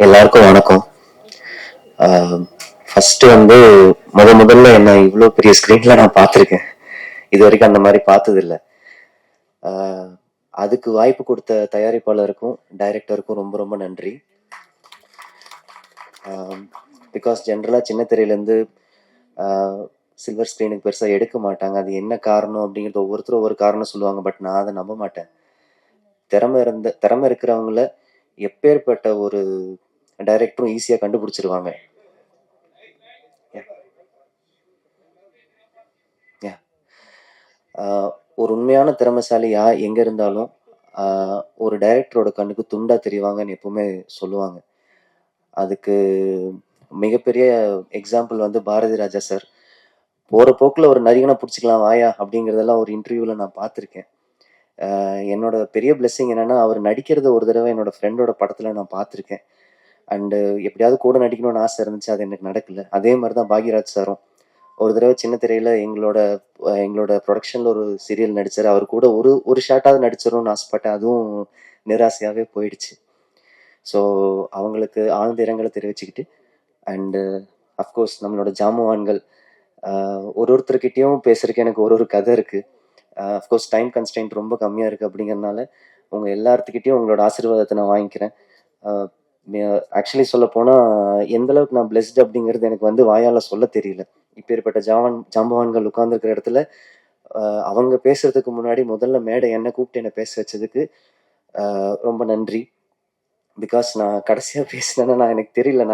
எல்லாருக்கும் வணக்கம். ஃபர்ஸ்ட் வந்து முதல்ல என்ன இவ்வளோ பெரிய ஸ்க்ரீன்ல நான் பார்த்துருக்கேன். இது வரைக்கும் அந்த மாதிரி பார்த்தது இல்லை. அதுக்கு வாய்ப்பு கொடுத்த தயாரிப்பாளருக்கும் டைரக்டருக்கும் ரொம்ப ரொம்ப நன்றி. பிகாஸ் ஜென்ரலாக சின்ன திரையிலேருந்து சில்வர் ஸ்க்ரீனுக்கு பெருசாக எடுக்க மாட்டாங்க. அது என்ன காரணம் அப்படிங்கிறது ஒவ்வொருத்தரும் ஒவ்வொரு காரணம் சொல்லுவாங்க. பட் நான் அதை நம்ப மாட்டேன். திறமை இருக்கிறவங்கள எப்பேற்பட்ட ஒரு டைரக்டரும் ஈஸியாக கண்டுபிடிச்சிருவாங்க. ஒரு உண்மையான திறமைசாலி எங்க இருந்தாலும் ஒரு டைரக்டரோட கண்ணுக்கு துண்டா தெரிவாங்கன்னு எப்பவுமே சொல்லுவாங்க. அதுக்கு மிகப்பெரிய எக்ஸாம்பிள் வந்து பாரதி ராஜா சார். போற போக்குல ஒரு நரிகனை பிடிச்சிக்கலாம் வாயா அப்படிங்கிறதெல்லாம் ஒரு இன்டர்வியூல நான் பார்த்துருக்கேன். என்னோட பெரிய பிளெஸிங் என்னன்னா, அவர் நடிக்கிறத ஒரு தடவை என்னோட ஃப்ரெண்டோட படத்துல நான் பார்த்துருக்கேன். அண்டு எப்படியாவது கூட நடிக்கணும்னு ஆசை இருந்துச்சு, அது எனக்கு நடக்கல. அதே மாதிரிதான் பாக்யராஜ் சாரும் ஒரு தடவை சின்ன திரையில எங்களோட ப்ரொடக்ஷன்ல ஒரு சீரியல் நடிச்சாரு. அவர் கூட ஒரு ஷாட்டாவது நடிச்சிடணும்னு ஆசைப்பட்டேன். அதுவும் நிராசையாவே போயிடுச்சு. ஸோ அவங்களுக்கு ஆழ்ந்த இரங்கலை தெரிவிச்சுக்கிட்டு, அண்டு அஃப்கோர்ஸ் நம்மளோட ஜாம்பவான்கள் ஒருத்தர்கிட்டையும் பேசுறதுக்கு எனக்கு ஒரு கதை இருக்கு. அஃப்கோர்ஸ் டைம் கன்ஸ்டன்ட் ரொம்ப கம்மியா இருக்கு. அப்படிங்கறதுனால உங்க எல்லாத்துக்கிட்டையும் உங்களோட ஆசீர்வாதத்தை நான் வாங்கிக்கிறேன். ஆக்சுவலி சொல்ல போனா எந்த அளவுக்கு நான் பிளெஸ்ட் அப்படிங்கிறது எனக்கு வந்து வாயால சொல்ல தெரியல. இப்பேற்பட்ட ஜாம்பவான்கள் உட்கார்ந்துருக்கிற இடத்துல அவங்க பேசுறதுக்கு முன்னாடி முதல்ல மேடை என்ன கூப்பிட்டு என்ன பேச வச்சதுக்கு ரொம்ப நன்றி. பிகாஸ் நான் கடைசியா பேசினேன்னா எனக்கு தெரியல.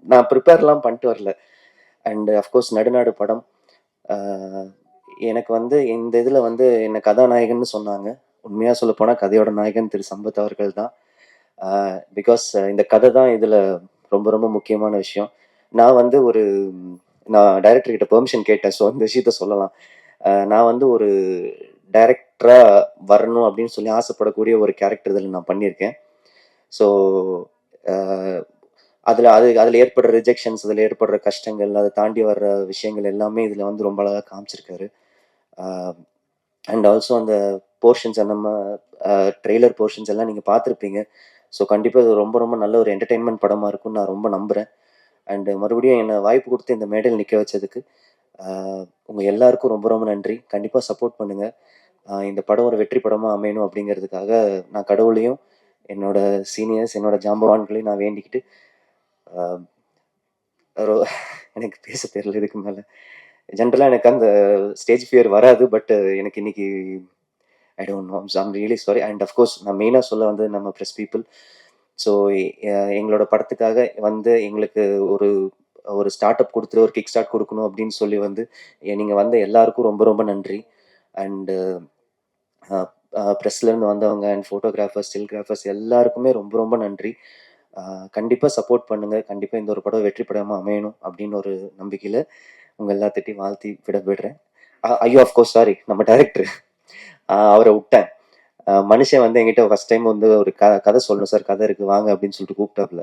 நான் ப்ரிப்பேர்லாம் பண்ணிட்டு வரல. அண்ட் அஃப்கோர்ஸ் நடுநாடு படம் எனக்கு வந்து இந்த இதுல வந்து என்ன கதாநாயகன்னு சொன்னாங்க. உண்மையா சொல்ல போனா கதையோட நாயகன் திரு சம்பத் அவர்கள் தான். பிகாஸ் இந்த கதை தான் இதுல ரொம்ப ரொம்ப முக்கியமான விஷயம். நான் டைரக்டர் கிட்ட பெர்மிஷன் கேட்டேன். ஸோ அந்த விஷயத்த சொல்லலாம். நான் வந்து ஒரு டைரக்டரா வரணும் அப்படின்னு சொல்லி ஆசைப்படக்கூடிய ஒரு கேரக்டர் இதில் நான் பண்ணியிருக்கேன். ஸோ அதில் ஏற்படுற ரிஜெக்ஷன்ஸ், அதில் ஏற்படுற கஷ்டங்கள், அதை தாண்டி வர்ற விஷயங்கள் எல்லாமே இதில் வந்து ரொம்ப அழகாக காமிச்சிருக்காரு. அண்ட் ஆல்சோ அந்த போர்ஷன்ஸ், நம்ம ட்ரெய்லர் போர்ஷன்ஸ் எல்லாம் நீங்கள் பார்த்துருப்பீங்க. ஸோ கண்டிப்பாக இது ரொம்ப ரொம்ப நல்ல ஒரு என்டர்டெயின்மெண்ட் படமாக இருக்கும்னு நான் ரொம்ப நம்புகிறேன். அண்டு மறுபடியும் என்னை வாய்ப்பு கொடுத்து இந்த மேடையில் நிற்க வச்சதுக்கு உங்கள் எல்லாருக்கும் ரொம்ப ரொம்ப நன்றி. கண்டிப்பாக சப்போர்ட் பண்ணுங்கள். இந்த படம் ஒரு வெற்றி படமாக அமையணும் அப்படிங்கிறதுக்காக நான் கடவுளையும் என்னோட சீனியர்ஸ், என்னோட ஜாம்பவான்களையும் நான் வேண்டிக்கிட்டு எனக்கு பேச தெரியல இதுக்கு மேலே. ஜென்ரலாக எனக்கு அந்த ஸ்டேஜ் ஃபியர் வராது. பட் எனக்கு இன்னைக்கு I don't know, I'm really sorry. And of course நான் மெயினாக சொல்ல வந்து நம்ம ப்ரெஸ் பீப்புள். ஸோ எங்களோட படத்துக்காக வந்து எங்களுக்கு ஒரு ஸ்டார்ட் அப் கொடுத்துட்டு ஒரு கிக் ஸ்டார்ட் கொடுக்கணும் அப்படின்னு சொல்லி வந்து நீங்கள் வந்த எல்லாருக்கும் ரொம்ப ரொம்ப நன்றி. அண்டு ப்ரெஸ்லேருந்து வந்தவங்க அண்ட் ஃபோட்டோகிராஃபர்ஸ், ஸ்டில்கிராஃபர்ஸ் எல்லாருக்குமே ரொம்ப ரொம்ப நன்றி. கண்டிப்பாக சப்போர்ட் பண்ணுங்கள். கண்டிப்பாக இந்த ஒரு படம் வெற்றி படமாக அமையணும் அப்படின்னு ஒரு நம்பிக்கையில் உங்கள் எல்லாத்திட்டையும் வாழ்த்தி விடுறேன். ஐயோ அஃப்கோர்ஸ் சாரி, நம்ம டைரக்டர் அவரை விட்டேன். மனுஷன் வந்து என்கிட்ட ஃபர்ஸ்ட் டைம் வந்து ஒரு கதை சொல்லணும் சார், கதை இருக்கு வாங்க அப்படின்னு சொல்லிட்டு கூப்பிட்டாப்புல.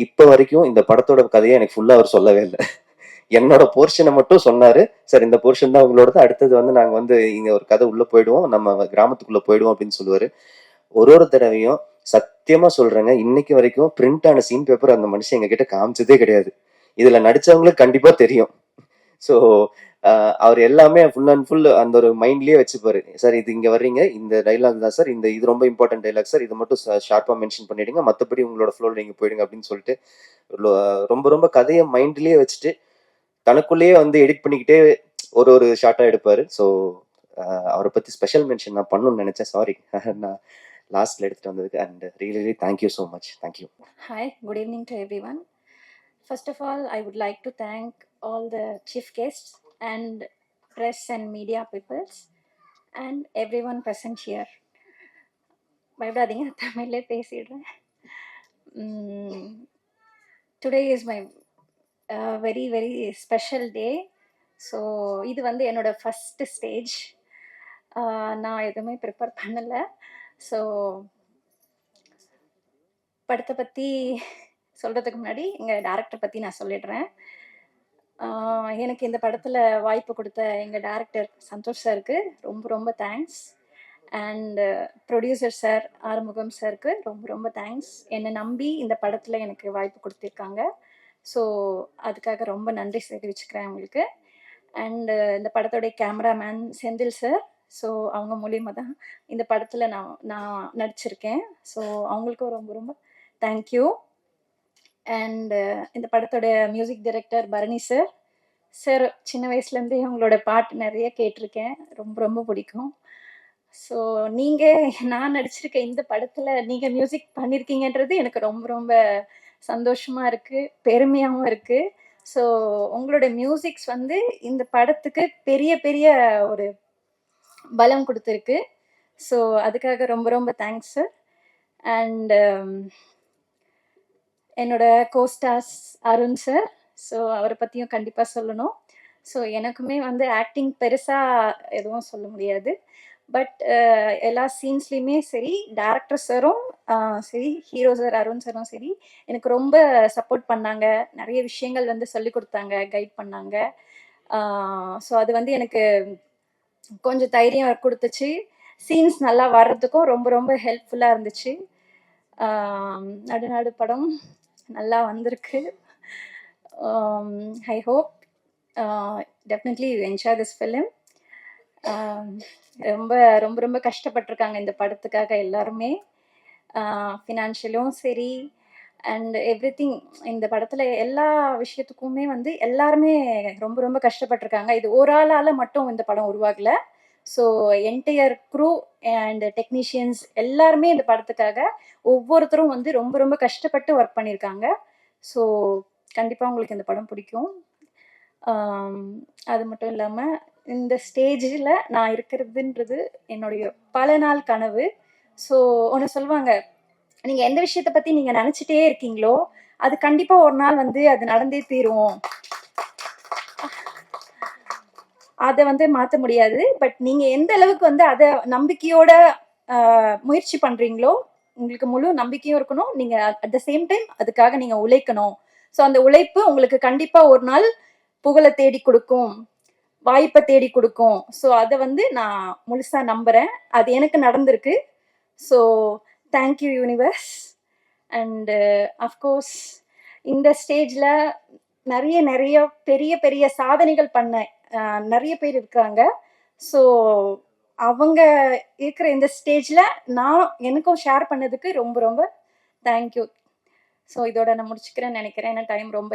இப்போ வரைக்கும் இந்த படத்தோட கதையை எனக்கு ஃபுல்லாக அவர் சொல்லவே இல்லை. என்னோட போர்ஷனை மட்டும் சொன்னாரு. சார் இந்த போர்ஷன் தான் உங்களோட, அடுத்தது வந்து நாங்கள் வந்து இங்கே ஒரு கதை உள்ளே போயிடுவோம், நம்ம கிராமத்துக்குள்ளே போயிடுவோம் அப்படின்னு சொல்லுவார். ஒரு தடவையும் சத்தியமா சொல்றேங்க, இன்னைக்கு வரைக்கும் பிரிண்ட் ஆன சீன் பேப்பர் அந்த மனுஷன் எங்க கிட்ட காமிச்சதே கிடையாது. இதுல நடிச்சவங்களுக்கு கண்டிப்பா தெரியும். ஸோ அவர் எல்லாமே ஃபுல் அண்ட் ஃபுல் அந்த ஒரு மைண்ட்லயே வச்சுப்பாரு. சார் இது இங்க வர்றீங்க, இந்த டைலாக் தான் சார், இது ரொம்ப இம்பார்ட்டன்ட் டைலாக் சார், இது மட்டும் ஷார்ப்பா மென்ஷன் பண்ணிடுங்க, மற்றபடி உங்களோட ஃப்ளோல நீங்க போயிடுங்க அப்படின்னு சொல்லிட்டு ரொம்ப ரொம்ப கதையை மைண்ட்லயே வச்சுட்டு தனக்குள்ளேயே வந்து எடிட் பண்ணிக்கிட்டே ஒரு ஷார்ட்டா எடுப்பாரு. ஸோ அவரை பத்தி ஸ்பெஷல் மென்ஷன் நான் பண்ணணும்னு நினைச்சேன். சாரி, நான் லாஸ்ட்ல எடுத்துட்டு வந்ததுக்கு. And really thank you so much. Thank you. Hi, good evening to everyone. First of all, I would like to thank all the chief guests and press and media peoples and everyone present here. பயப்படாதீங்க, தமிழ்லே பேசிடுறேன். Today is my very very special day. So இது வந்து என்னோட first stage. நான் எதுவுமே prepare பண்ணலை. So படத்தை பற்றி சொல்கிறதுக்கு முன்னாடி எங்கள் டேரக்டர் பற்றி நான் சொல்லிடுறேன். எனக்கு இந்த படத்தில் வாய்ப்பு கொடுத்த எங்கள் டேரக்டர் சந்தோஷ் சாருக்கு ரொம்ப ரொம்ப thanks. And producer sir Arumugam சாருக்கு ரொம்ப ரொம்ப தேங்க்ஸ். என்னை நம்பி இந்த படத்தில் எனக்கு வாய்ப்பு கொடுத்துருக்காங்க. ஸோ அதுக்காக ரொம்ப நன்றி தெரிவிச்சுக்கிறேன் அவங்களுக்கு. அண்டு இந்த படத்தோடைய கேமராமேன் செந்தில் சார். ஸோ அவங்க மூலியமாக தான் இந்த படத்தில் நான் நடிச்சிருக்கேன். ஸோ அவங்களுக்கும் ரொம்ப ரொம்ப தேங்க்யூ. அண்ட் இந்த படத்தோட music director Bharani sir. Sir சின்ன வயசுலேருந்தே அவங்களோட பாட்டு நிறைய கேட்டிருக்கேன், ரொம்ப ரொம்ப பிடிக்கும். ஸோ நீங்கள் நான் நடிச்சிருக்க இந்த படத்தில் நீங்கள் மியூசிக் பண்ணியிருக்கீங்கன்றது எனக்கு ரொம்ப ரொம்ப சந்தோஷமாக இருக்குது, பெருமையாகவும் இருக்குது. ஸோ உங்களோட மியூசிக்ஸ் வந்து இந்த படத்துக்கு பெரிய பெரிய ஒரு பலம் கொடுத்துருக்கு. ஸோ அதுக்காக ரொம்ப ரொம்ப தேங்க்ஸ் சார். அண்ட் என்னோட கோஸ்டார்ஸ் அருண் சார். ஸோ அவரை பற்றியும் கண்டிப்பாக சொல்லணும். ஸோ எனக்குமே வந்து ஆக்டிங் பெருசாக எதுவும் சொல்ல முடியாது. பட் எல்லா சீன்ஸ்லேயுமே சரி, டேரக்டர் சாரும் சரி, ஹீரோ சார் அருண் சாரும் சரி, எனக்கு ரொம்ப சப்போர்ட் பண்ணாங்க. நிறைய விஷயங்கள் வந்து சொல்லி கொடுத்தாங்க, கைட் பண்ணாங்க. ஸோ அது வந்து எனக்கு கொஞ்சம் தைரியம் கொடுத்துச்சு. சீன்ஸ் நல்லா வர்றதுக்கும் ரொம்ப ரொம்ப ஹெல்ப்ஃபுல்லாக இருந்துச்சு. நடுநாடு படம் நல்லா வந்திருக்கு. I hope definitely you enjoy this film. ரொம்ப ரொம்ப ரொம்ப கஷ்டப்பட்டிருக்காங்க இந்த படத்துக்காக எல்லாருமே, ஃபினான்ஷியலும் சரி அண்ட் எவ்ரி திங். இந்த படத்தில் எல்லா விஷயத்துக்குமே வந்து எல்லாருமே ரொம்ப ரொம்ப கஷ்டப்பட்டிருக்காங்க. இது ஒரு ஆளால் மட்டும் இந்த படம் உருவாகலை. So entire crew and technicians எல்லாருமே இந்த படத்துக்காக ஒவ்வொருத்தரும் வந்து ரொம்ப ரொம்ப கஷ்டப்பட்டு ஒர்க் பண்ணியிருக்காங்க. ஸோ கண்டிப்பாக உங்களுக்கு இந்த படம் பிடிக்கும். அது மட்டும் இல்லாமல் இந்த ஸ்டேஜில் நான் இருக்கிறதுன்றது என்னுடைய பல நாள் கனவு. ஸோ ஒன்று சொல்லுவாங்க, நீங்கள் எந்த விஷயத்தை பற்றி நீங்கள் நினச்சிட்டே இருக்கீங்களோ அது கண்டிப்பாக ஒரு நாள் வந்து அது நடந்தே தீரும். அதை வந்து மாற்ற முடியாது. பட் நீங்கள் எந்த அளவுக்கு வந்து அதை நம்பிக்கையோட முயற்சி பண்ணுறீங்களோ, உங்களுக்கு முழு நம்பிக்கையும் இருக்கணும். நீங்கள் அட் த சேம் டைம் அதுக்காக நீங்கள் உழைக்கணும். ஸோ அந்த உழைப்பு உங்களுக்கு கண்டிப்பாக ஒரு நாள் புகழை தேடி கொடுக்கும், வாய்ப்பை தேடி கொடுக்கும். ஸோ அதை வந்து நான் முழுசாக நம்புகிறேன். அது எனக்கு நடந்திருக்கு. So thank you universe. And of course இந்த ஸ்டேஜில் நிறைய நிறைய பெரிய பெரிய சாதனைகள் பண்ண நிறைய பேர் இருக்காங்க. ஸோ அவங்க இருக்கிற இந்த ஸ்டேஜில் நான் எனக்கும் ஷேர் பண்ணதுக்கு ரொம்ப ரொம்ப தேங்க்யூ. ஸோ இதோட நான் முடிச்சுக்கிறேன்னு நினைக்கிறேன், ஏன்னா டைம் ரொம்ப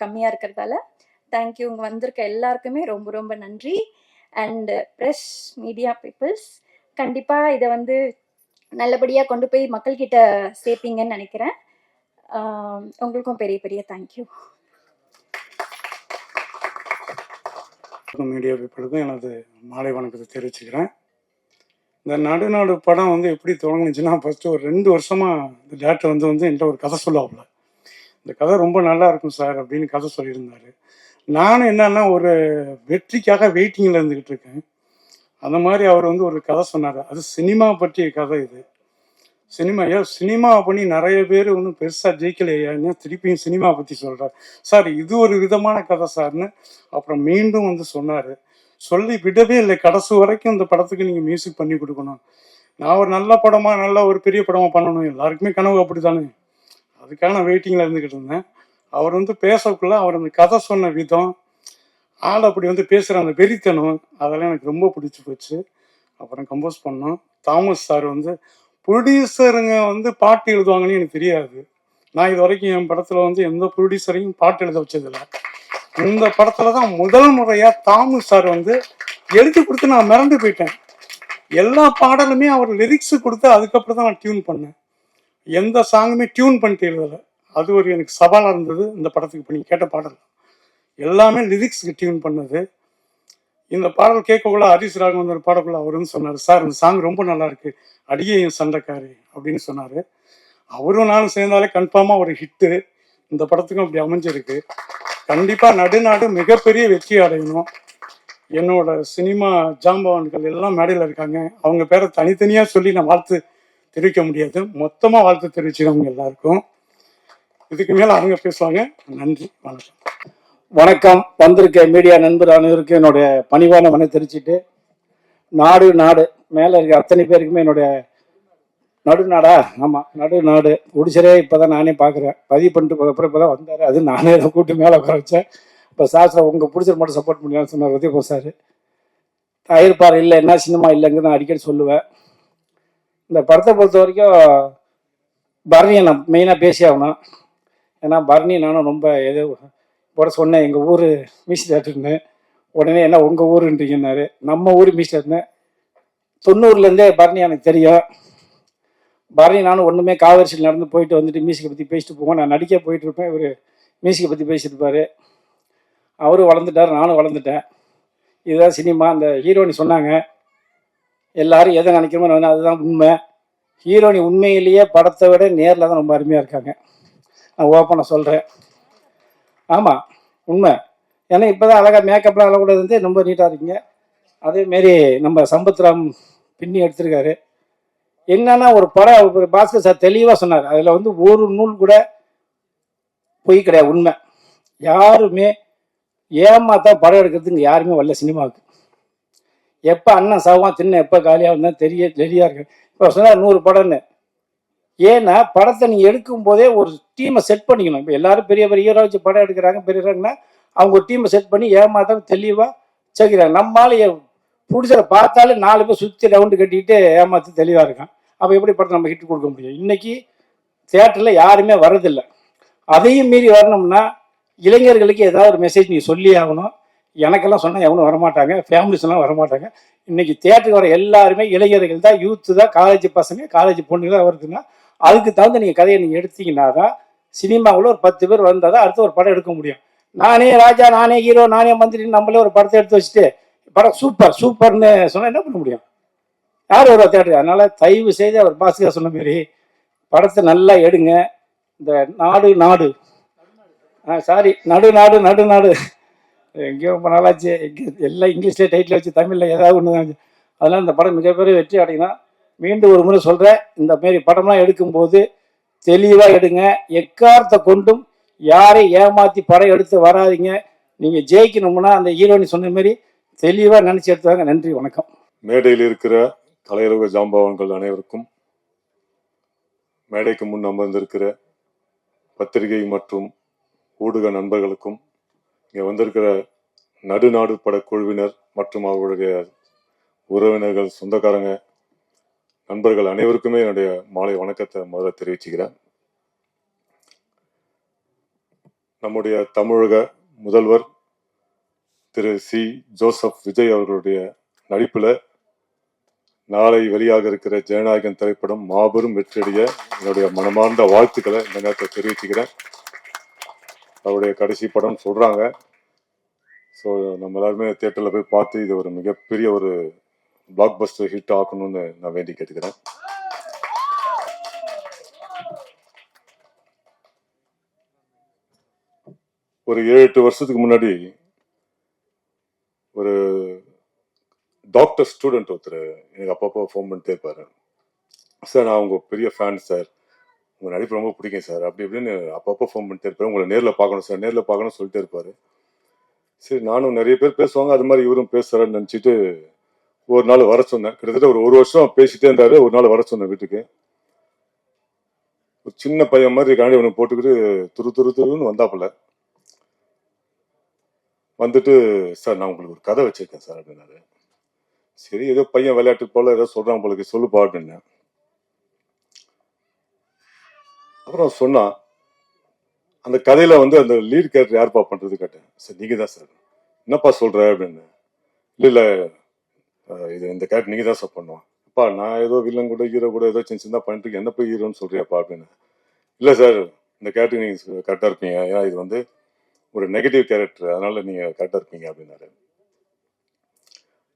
கம்மியாக இருக்கிறதால. தேங்க்யூ. இங்கே வந்திருக்க எல்லாருக்குமே ரொம்ப ரொம்ப நன்றி. அண்ட் ப்ரெஸ் மீடியா பீப்புள்ஸ், கண்டிப்பாக இதை வந்து நல்லபடியாக கொண்டு போய் மக்கள்கிட்ட சேர்ப்பீங்கன்னு நினைக்கிறேன். உங்களுக்கும் பெரிய பெரிய தேங்க்யூ. மீடியா பீப்புளுக்கும் எனது மாலை வணக்கத்தை தெரிவிச்சுக்கிறேன். இந்த நடுநாடு படம் வந்து எப்படி தொடங்குச்சுன்னா, ஃபஸ்ட்டு ஒரு 2 வருஷமாக இந்த டேரக்டர் வந்து என்கிட்ட ஒரு கதை சொல்லுவாப்புல. இந்த கதை ரொம்ப நல்லா இருக்கும் சார் அப்படின்னு கதை சொல்லியிருந்தாரு. நானும் என்னன்னா ஒரு வெற்றிக்காக வெயிட்டிங்கில் இருந்துக்கிட்டு இருக்கேன். அந்த மாதிரி அவர் வந்து ஒரு கதை சொன்னார். அது சினிமா பற்றிய கதை. இது சினிமா பண்ணி நிறைய பேர் ஒன்றும் பெருசாக ஜெயிக்கலையா, திருப்பியும் சினிமா பற்றி சொல்கிறார் சார், இது ஒரு விதமான கதை சார்னு அப்புறம் மீண்டும் வந்து சொன்னார். சொல்லி விடவே இல்லை, கடைசி வரைக்கும் இந்த படத்துக்கு நீங்கள் மியூசிக் பண்ணி கொடுக்கணும். நான் ஒரு நல்ல படமாக, நல்ல ஒரு பெரிய படமாக பண்ணணும், எல்லாருக்குமே கனவு அப்படி தானே. அதுக்காக நான் வெயிட்டிங்கில் இருந்துக்கிட்டு இருந்தேன். அவர் வந்து பேசக்குள்ள அவர் அந்த கதை சொன்ன விதம், ஆள் அப்படி வந்து பேசுகிற அந்த வெறித்தனம், அதெல்லாம் எனக்கு ரொம்ப பிடிச்சி போச்சு. அப்புறம் கம்போஸ் பண்ணோம். தாமஸ் சார் வந்து ப்ரொடியூசருங்க வந்து பாட்டு எழுதுவாங்கன்னு எனக்கு தெரியாது. நான் இது வரைக்கும் என் படத்தில் வந்து எந்த ப்ரொடியூசரையும் பாட்டு எழுத வச்சதில்லை. இந்த படத்தில் தான் முதல் முறையாக தாமஸ் சார் வந்து எழுதி கொடுத்து நான் மிரண்டு போயிட்டேன். எல்லா பாடலுமே அவர் லிரிக்ஸு கொடுத்து அதுக்கப்புறம் தான் நான் டியூன் பண்ணேன். எந்த சாங்குமே டியூன் பண்ணிட்டு எழுதலை. அது ஒரு எனக்கு சவாலாக இருந்தது இந்த படத்துக்கு. பண்ணி கேட்ட பாடல் எல்லாமே லிரிக்ஸுக்கு டியூன் பண்ணது. இந்த பாடல் கேட்கக்குள்ள ஹரிஸ் ராகவன் பாடக்குள்ள அவர் வந்து சொன்னார், சார் இந்த சாங் ரொம்ப நல்லா இருக்கு, அடியே என் சண்டைக்காரி அப்படின்னு சொன்னார். அவரும் நானும் சேர்ந்தாலே கன்ஃபார்மாக ஒரு ஹிட்டு. இந்த படத்துக்கும் அப்படி அமைஞ்சிருக்கு. கண்டிப்பாக நடுநாடு மிகப்பெரிய வெற்றி அடையணும். என்னோட சினிமா ஜாம்பவான்கள் எல்லாம் மேடையில் இருக்காங்க. அவங்க பேரை தனித்தனியாக சொல்லி நான் வாழ்த்து தெரிவிக்க முடியாது. மொத்தமாக வாழ்த்து தெரிவிச்சுக்கவங்க எல்லாருக்கும். இதுக்கு மேலே அவங்க பேசுவாங்க. நன்றி, வணக்கம். வணக்கம். வந்திருக்க மீடியா நண்பர் அனைவருக்கும் என்னுடைய பணிவான மன தெரிவிச்சுட்டு, நாடு மேலே இருக்க அத்தனை பேருக்குமே என்னுடைய நடுநாடா, ஆமாம் நடுநாடு குடிசரே இப்போ தான் நானே பார்க்குறேன். பதிவு பண்ணிட்டு அப்புறம் இப்போ தான் வந்தார். அது நானே அதை கூட்டி மேலே உட்கார வச்சேன். இப்போ சார் உங்கள் பிடிச்சர் மட்டும் சப்போர்ட் பண்ணலான்னு சொன்னார் உதயபோ சார். இருப்பார் இல்லை என்ன சினிமா இல்லைங்க நான் அடிக்கடி சொல்லுவேன். இந்த படத்தை பொறுத்த வரைக்கும் பரணியை நான் மெயினாக பேசி ஆகணும். ஏன்னா பரணி நானும் ரொம்ப ஏதோ போட சொன்னேன் எங்கள் ஊர் மியூசிக் தேட்டர்னு. உடனே என்ன உங்கள் ஊருன்றீங்கன்னாரு. நம்ம ஊர் மியூசிக் தேட்டர்னு 90லேருந்தே பரணி எனக்கு தெரியும். பரணி நானும் ஒன்றுமே காவேரிசியில் நடந்து போயிட்டு வந்துட்டு மியூசிக்கை பற்றி பேசிட்டு போவோம். நான் நடிக்க போயிட்டு இருப்பேன், இவர் மியூசிக்கை பற்றி பேசிட்டு இருப்பார். அவரும் வளர்ந்துட்டார், நானும் வளர்ந்துட்டேன். இதுதான் சினிமா. அந்த ஹீரோனி சொன்னாங்க எல்லாரும் எதை நினைக்கிறோமோ அதுதான் உண்மை. ஹீரோனி உண்மையிலேயே படத்தை விட நேரில் தான் ரொம்ப அருமையாக இருக்காங்க. நான் ஓப்பனாக சொல்கிறேன். ஆமாம் உண்மை. ஏன்னா இப்போ தான் அழகாக மேக்கப்லாம் அழகூட இருந்து ரொம்ப நீட்டாக இருக்கீங்க. அதேமாரி நம்ம சம்பத்ராம் பின்னி எடுத்திருக்காரு. என்னன்னா ஒரு படம் ஒரு பாஸ்கர் சார் தெளிவாக சொன்னார். அதில் வந்து ஒரு நூல் கூட பொய் கிடையாது, உண்மை. யாருமே ஏமாத்தான் படம் எடுக்கிறதுக்கு யாருமே வரல சினிமாவுக்கு. எப்போ அண்ணன் சாவான் தின்ன எப்போ காலியாக இருந்தால் ரெடியாக இருக்கு. இப்போ சொன்னார் 100 படம்னு. ஏன்னா படத்தை நீங்கள் எடுக்கும் போதே ஒரு டீமை செட் பண்ணிக்கணும். இப்போ எல்லாரும் பெரிய பெரிய ஹீரோ வச்சு படம் எடுக்கிறாங்க பெரியறாங்கன்னா அவங்க ஒரு டீமை செட் பண்ணி ஏமாத்தான் தெளிவாக சேர்க்கிறாங்க. நம்மளால பிடிச்சதை பார்த்தாலே 4 பேர் சுற்றி ரவுண்டு கட்டிக்கிட்டு ஏமாற்றி தெளிவாக இருக்கான். அப்போ எப்படி படத்தை நம்ம ஹிட் கொடுக்க முடியும்? இன்னைக்கு தியேட்டரில் யாருமே வர்றதில்லை. அதையும் மீறி வரணும்னா இளைஞர்களுக்கு ஏதாவது ஒரு மெசேஜ் நீங்கள் சொல்லி ஆகணும். எனக்கெல்லாம் சொன்னால் எவனும் வரமாட்டாங்க, ஃபேமிலிஸ்லாம் வரமாட்டாங்க. இன்னைக்கு தியேட்டருக்கு வர எல்லாருமே இளைஞர்கள் தான், யூத்து தான், காலேஜ் பசங்க காலேஜ் பொண்ணுங்க தான் வருதுன்னா அதுக்கு தகுந்த நீங்கள் கதையை நீங்கள் எடுத்தீங்கன்னா தான் சினிமாவில் ஒரு 10 பேர் வந்தால் தான் அடுத்து ஒரு படம் எடுக்க முடியும். நானே ராஜா, நானே ஹீரோ, நானே மந்திரி நம்மளே ஒரு படத்தை எடுத்து வச்சுட்டு படம் சூப்பர்னு சொன்னால் என்ன பண்ண முடியும்? யார் வருவா தேட்டருக்கு? அதனால தயவு செய்து அவர் பாஸ்கர் சொன்ன மாரி படத்தை நல்லா எடுங்க. இந்த நாடு சாரி நடுநாடு எங்கேயோ ரொம்ப நாளாச்சு. எல்லாம் இங்கிலீஷ்லேயே டைட்டில் வச்சு தமிழில் ஏதாவது ஒன்று தான். அதனால் இந்த படம் மிகப்பெரிய வெற்றி அடையணும். மீண்டும் ஒரு முறை சொல்கிறேன், இந்த மாரி படம்லாம் எடுக்கும்போது தெளிவாக எடுங்க. எக்காரத்தை கொண்டும் யாரையும் ஏமாற்றி படம் எடுத்து வராதிங்க. நீங்கள் ஜெயிக்கணும்னா அந்த ஹீரோனி சொன்ன மாரி தெளிவாக நினச்சி எடுத்துவாங்க. நன்றி, வணக்கம். மேடையில் இருக்கிற கலையுலக ஜாம்பவான்கள் அனைவருக்கும், மேடைக்கு முன் அமர்ந்திருக்கிற பத்திரிகை மற்றும் ஊடக நண்பர்களுக்கும், இங்கே வந்திருக்கிற நடுநாடு படக்குழுவினர் மற்றும் அவருடைய உறவினர்கள், சொந்தக்காரங்க, நண்பர்கள் அனைவருக்குமே என்னுடைய மாலை வணக்கத்தை முதல்ல தெரிவிச்சுக்கிறேன். நம்முடைய தமிழக முதல்வர் திரு சி. ஜோசப் விஜய் அவர்களுடைய நடிப்பில் நாளை வெளியாக இருக்கிற ஜனநாயகன் திரைப்படம் மாபெரும் வெற்றியடைய என்னுடைய மனமார்ந்த வாழ்த்துக்களை இந்த நேரத்தை தெரிவிச்சுக்கிறேன். அவருடைய கடைசி படம் சொல்றாங்க. ஸோ நம்ம எல்லாருமே தியேட்டர்ல போய் பார்த்து இது ஒரு மிகப்பெரிய ஒரு பிளாக் பஸ்டர் ஹிட் ஆக்கணும்னு நான் வேண்டி கேட்டுக்கிறேன். ஒரு 7-8 வருஷத்துக்கு முன்னாடி ஒரு டாக்டர் ஸ்டூடெண்ட் ஒருத்தர் எனக்கு அப்பப்போ ஃபோன் பண்ணிட்டே இருப்பாரு. சார் நான் உங்க பெரிய ஃபேன் சார், உங்க நடிப்பு ரொம்ப பிடிக்கும் சார், அப்படி இப்படின்னு அப்பப்போ ஃபோன் பண்ணிட்டே இருப்பாரு. உங்களை நேரில் பார்க்கணும் சார், நேரில் பார்க்கணும்னு சொல்லிட்டே இருப்பாரு. சரி, நானும் நிறைய பேர் பேசுவாங்க, அது மாதிரி இவரும் பேசுறாருன்னு நினச்சிட்டு ஒரு நாள் வர சொன்னேன். கிட்டத்தட்ட ஒரு வருஷம் பேசிட்டே இருந்தாரு. ஒரு நாள் வர சொன்னேன் வீட்டுக்கு. ஒரு சின்ன பையன் மாதிரி காண்டி ஒன்று போட்டுக்கிட்டு துருன்னு வந்தாப்புல. வந்துட்டு சார் நான் உங்களுக்கு ஒரு கதை வச்சிருக்கேன் சார் அப்படின்னாரு. சரி, ஏதோ பையன் விளையாட்டு போல ஏதோ சொல்றான் போல சொல்லுப்பா அப்படின்னு. அப்புறம் சொன்னா அந்த கதையில வந்து அந்த லீட் கேரக்டர் யாருப்பா பண்றது கேட்டேன். சார் நீங்க தான் சார். என்னப்பா சொல்ற அப்படின்னு. இல்ல இது இந்த கேரக்டர் நீங்க தான் சார் பண்ணுவான். அப்பா நான் ஏதோ வில்லன் கூட ஹீரோ கூட ஏதோ சின்ன பண்ணிட்டு என்ன போய் ஹீரோன்னு சொல்றியாப்பா அப்படின்னு. இல்ல சார் இந்த கேரக்டர் நீங்க கரெக்டா இருப்பீங்க, ஏன்னா இது வந்து ஒரு நெகட்டிவ் கேரக்டர், அதனால நீங்க கரெக்டா இருப்பீங்க அப்படின்னாரு.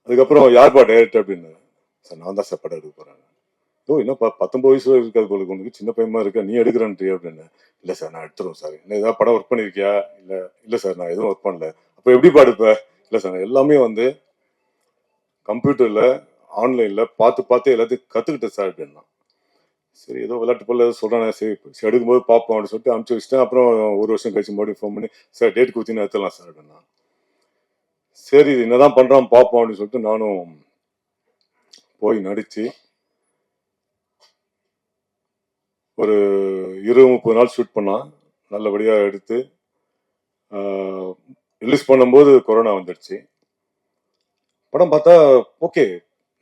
அதுக்கப்புறம் யார்பா டைரக்டர் அப்படின்னு. சார் நான் தான் சார் படம் எடுக்க போறேன். ஓ என்னப்பா 19 வயசு இருக்காது போல உனக்கு, சின்ன பையமா இருக்க, நீ எடுக்கிறன்ட்டு அப்படின்னு. இல்லை சார் நான் எடுத்துருவோம் சார். என்ன ஏதாவது படம் ஒர்க் பண்ணியிருக்கியா? இல்லை சார் நான் எதுவும் ஒர்க் பண்ணல. அப்போ எப்படிப்பா எடுப்ப? இல்லை சார் நான் எல்லாமே வந்து கம்ப்யூட்டர்ல ஆன்லைன்ல பார்த்து எல்லாத்தையும் கற்றுக்கிட்டேன் சார் அப்படின்னா. சரி ஏதோ விளையாட்டு போல ஏதோ சொல்கிறேன், சரி எடுக்கும்போது பார்ப்போம் அப்படின்னு சொல்லிட்டு அனுப்பிச்சு வச்சுட்டேன். அப்புறம் ஒரு வருஷம் கழிச்சு மறுபடியும் ஃபோன் பண்ணி சார் டேட் கொடுத்தீங்கன்னா எடுத்துடலாம் சார் அப்படின்னா. சரி இது என்னதான் பண்ணுறான் பார்ப்போம் அப்படின்னு சொல்லிட்டு நானும் போய் நடிச்சு ஒரு 20-30 நாள் ஷூட் பண்ணா, நல்லபடியா எடுத்து ரிலீஸ் பண்ணும்போது கொரோனா வந்துடுச்சு. படம் பார்த்தா ஓகே,